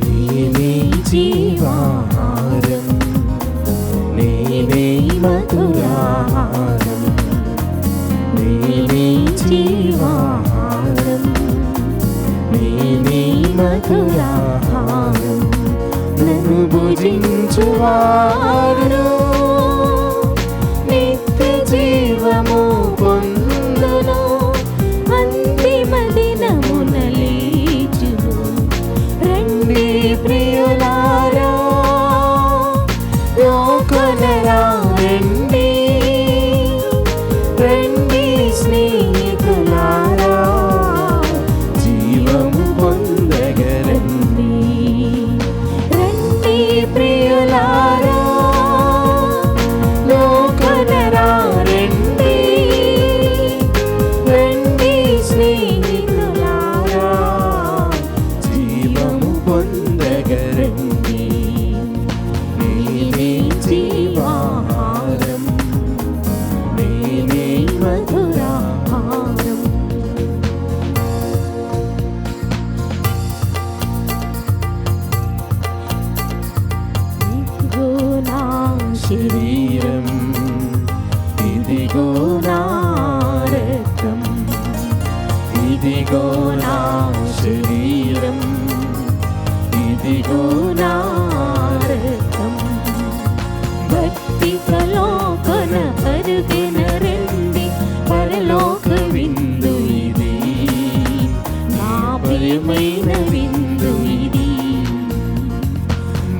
నేనే జీవాహారం, నేనే మధురాహారం, నేనే జీవాహారం, నేనే మధురాహారం. నన్ను భుజించువారు నిత్య జీవము పొందును, అంతిమ దినమున లేచును. రండి ప్రియులారా లోకనరా రండి, రండి స్నేహితులారా జీవము పొందగరండి. రండి ప్రియులారా లోకనరా రండి, రండి స్నేహితులారా జీవము పొందగరండి. నేనే జీవాహారం, నేనే మధురాహారం. ఇదిగో నా శరీరం, ఇదిగో నా రక్తం, ఇదిగో నా శరీరం, ఇదిగో నా రక్తం. భక్తి ప్రలోభన పరుగెన రండి. పరలోక విందు ఇది, నా ప్రియమైన విందు ఇది.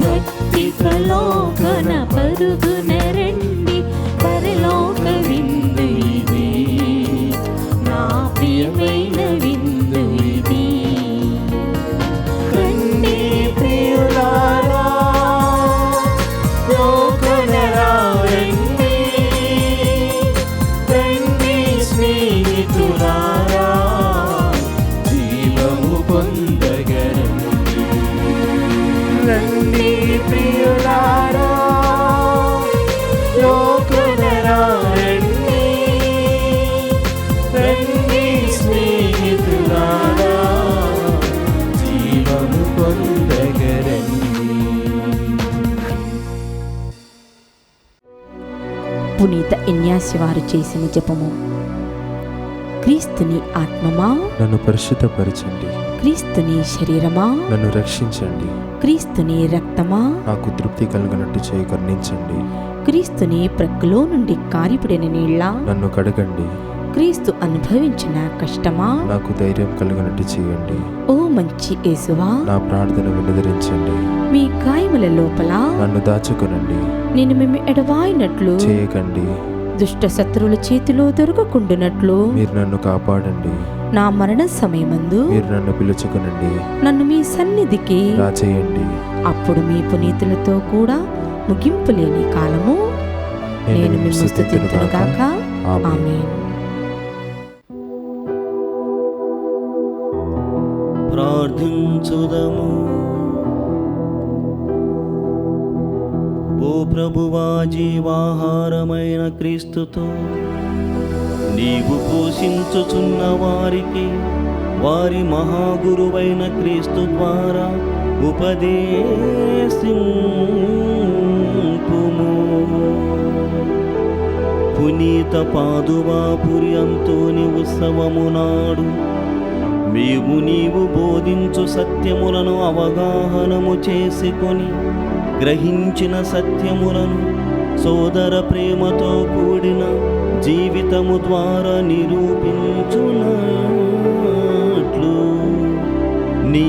భక్తి ప్రలోభన పరుగున రండి. పరలోక విందు ఇది, నా ప్రియమైన విందు ఇది. రండి ప్రియులారా లోకనరా రండి, రండి స్నేహితులారా జీవము పొందగరండి. రండి ప్రియులారా లోకనరా రండి, రండి స్నేహితులారా జీవము పొందగరండి. పునీత ఇన్యాసి వారు చేసిన జపము. క్రీస్తుని ఆత్మమా, నన్ను పరిశుద్ధపరచండి, క్రీస్తుని శరీరమా, నన్ను రక్షించండి, క్రీస్తుని రక్తమా, నాకు తృప్తి కలిగినట్టు చేయి కరుణించండి, క్రీస్తుని ప్రక్కలో నుండి కారిపడిన నీళ్ళ, నన్ను కడగండి, క్రీస్తు అనుభవించిన కష్టమా, నాకు ధైర్యం కలిగినట్టు చేయండి, ఓ మంచి యేసువా, నా ప్రార్థన వినదరించండి, మీ గాయముల లోపల నన్ను దాచుకొనండి, నేను మేము ఎడవాయినట్లు చేయకండి, దుష్ట శత్రువుల చేతిలో దొరకకుండునట్లు మీరు నన్ను కాపాడండి, నా మరణ సమయమందు మీరు నన్ను పిలుచుకునండి, నన్ను మీ సన్నిధికి రాచేయండి. అప్పుడు మీ పునీతులతో కూడా ముగింపు లేని కాలము నేను మిమ్ము స్తుతింతునుగాక. ఆమేన్. ఆమేన్. ప్రార్థించుదము. ఓ ప్రభువా, జీవాహారమైన క్రీస్తుతో నీవు పోషించుచున్న వారికి వారి మహాగురువైన క్రీస్తు ద్వారా ఉపదేశింపుము. పునీత పాదువాపురి అంతోని ఉత్సవము నాడు మేము నీవు బోధించు సత్యములను అవగాహనము చేసుకొని గ్రహించిన సత్యములను సోదర ప్రేమతో కూడిన జీవితము ద్వారా నిరూపించున్నట్లు నీ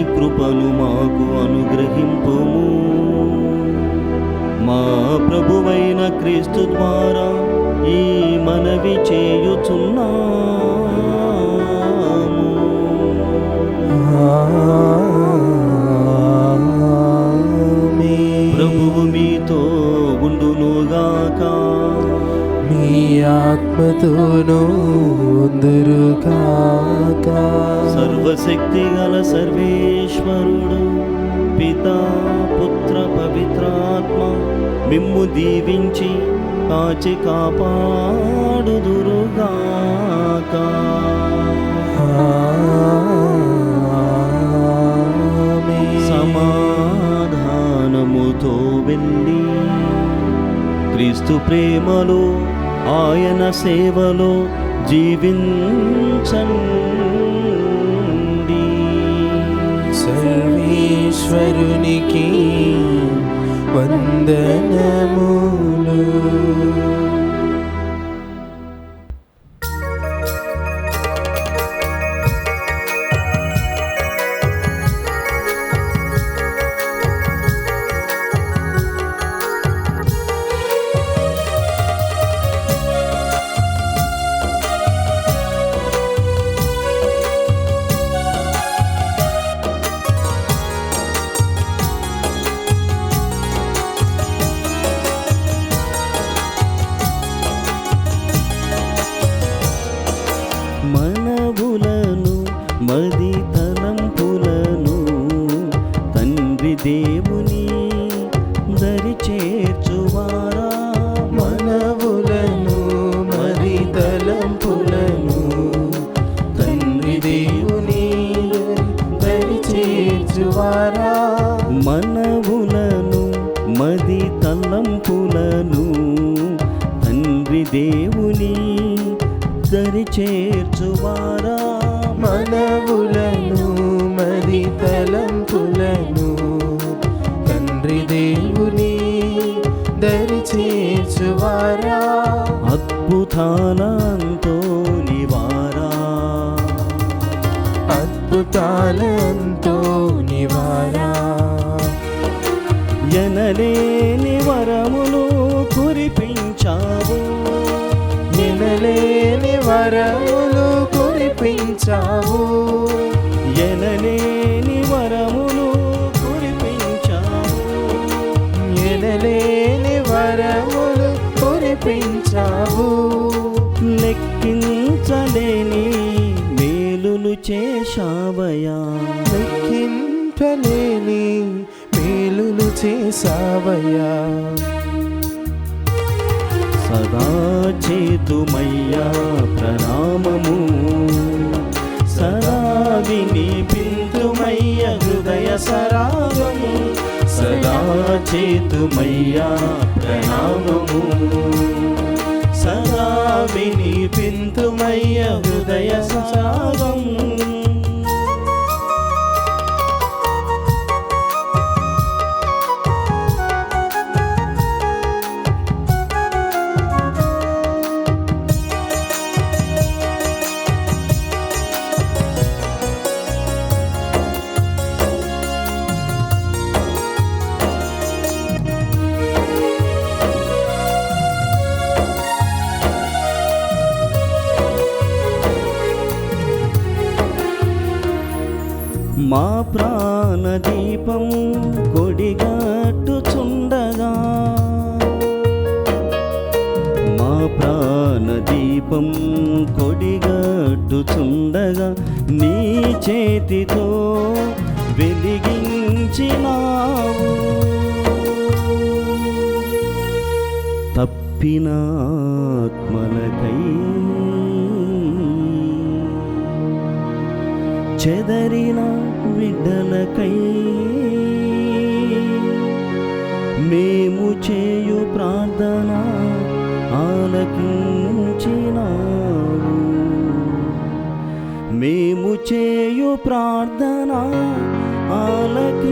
కృపను మాకు అనుగ్రహింపుము. మా ప్రభువైన క్రీస్తు ద్వారా ఈ మనవి చేయుచున్నాము. ప్రభువు మీతో ఉండునుగాక. మీ ఆత్మతోనూ ఉందురుగాక. సర్వశక్తి గల సర్వేశ్వరుడు పితా పుత్ర పవిత్రాత్మ మిమ్ము దీవించి కాచి కాపాడుదురుగాక. సమాధానముతో వెళ్ళి క్రీస్తు ప్రేమలో ఆయన సేవలో జీవించండి. సర్వేశ్వరునికి వందనములు. మనవులను మది తలంపులను తండ్రి దేవుని దరి చేర్చువారా. మనవులను మరి తలంపులను తండ్రి దేవుని దరి చేర్చువారా. మనవులను మది తలంపులను తండ్రి దేవుని దరి చేర్చువారా. మనవులను మరి తలంపులను తండ్రి దేవుని దరి చేర్చువారా. అద్భుతాలంతో నివారా. అద్భుతాలంతో నివారా. ఎనలేని వరములు కురిపించావు. ఎనలేని వరములు కురిపించావు. ఎనలేని వరములు కురిపించావు. ఎనలేని వరములు కురిపించావు. లెక్కించలేని మేలులు చేశావయా. లెక్కింపలేని మేలులు చేసావయ్యా. సదా చేతుమయ్యా ప్రణామము. సదా వినిపింతుమయ్య హృదయ సరాగము. సదా చేతుమయ్యా ప్రణామము. సదా వినిపింతుమయ్య హృదయ సరాగము. మా ప్రాణదీపం కొడిగట్టుచుండగా. మా ప్రాణదీపం కొడిగట్టుచుండగా నీ చేతితో వెలిగించినావు. తప్పిన ఆత్మలకై చెదరిన బిడ్డలకై మేము చేయు ప్రార్థన ఆలకించినావు. మేము చేయు ప్రార్థన ఆలకించినావు.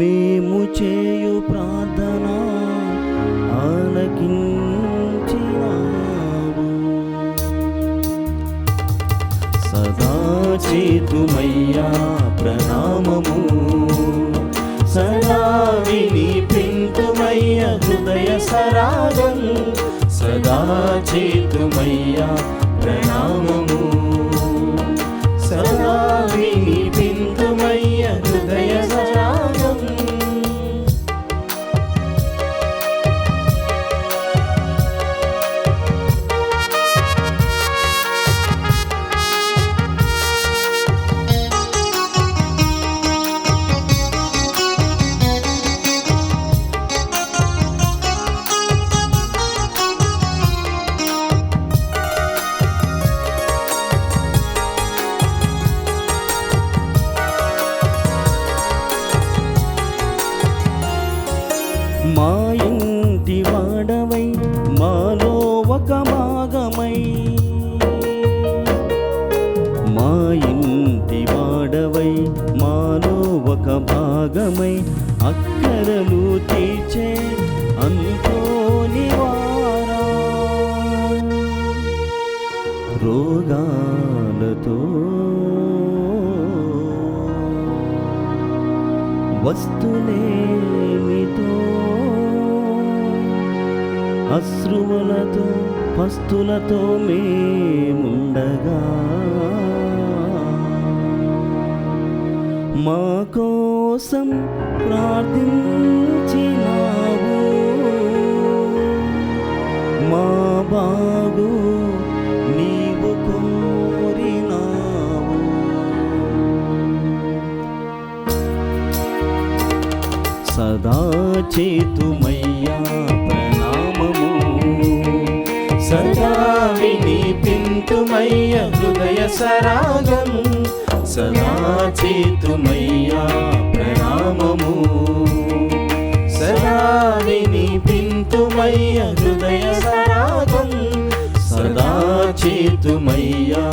మేము చేయు ప్రార్థన ఆలకించినావు. సదా చేతుమయ్యా ప్రణామము, సదా వినిపింతుమయ్య హృదయ సరాగం. సదా చేతుమయ్యా ప్రణామము, సదా వినిపింతుమయ్య హృదయ సరాగం. మా ఇంటి వాడవై మాలో ఒక భాగమై, మా ఇంటి వాడవై మాలో ఒక భాగమై, అక్కరలు తీర్చే అనుకోని వారా, రోగాలతో వస్తులేమితో అశ్రువులతో పస్తులతో మేముండగా, మా కోసం ప్రార్థించినావు. మా బాగు నీవు కోరినావు. సదా చేతుమయ్యా ప్రణామము, సదా వినిపింతుమయ్య హృదయ సరాగం. సదా చేతుమయ్యా ప్రణామము, సదా వినిపింతుమయ్య హృదయ సరాగం. సదా చేతుమయ్యా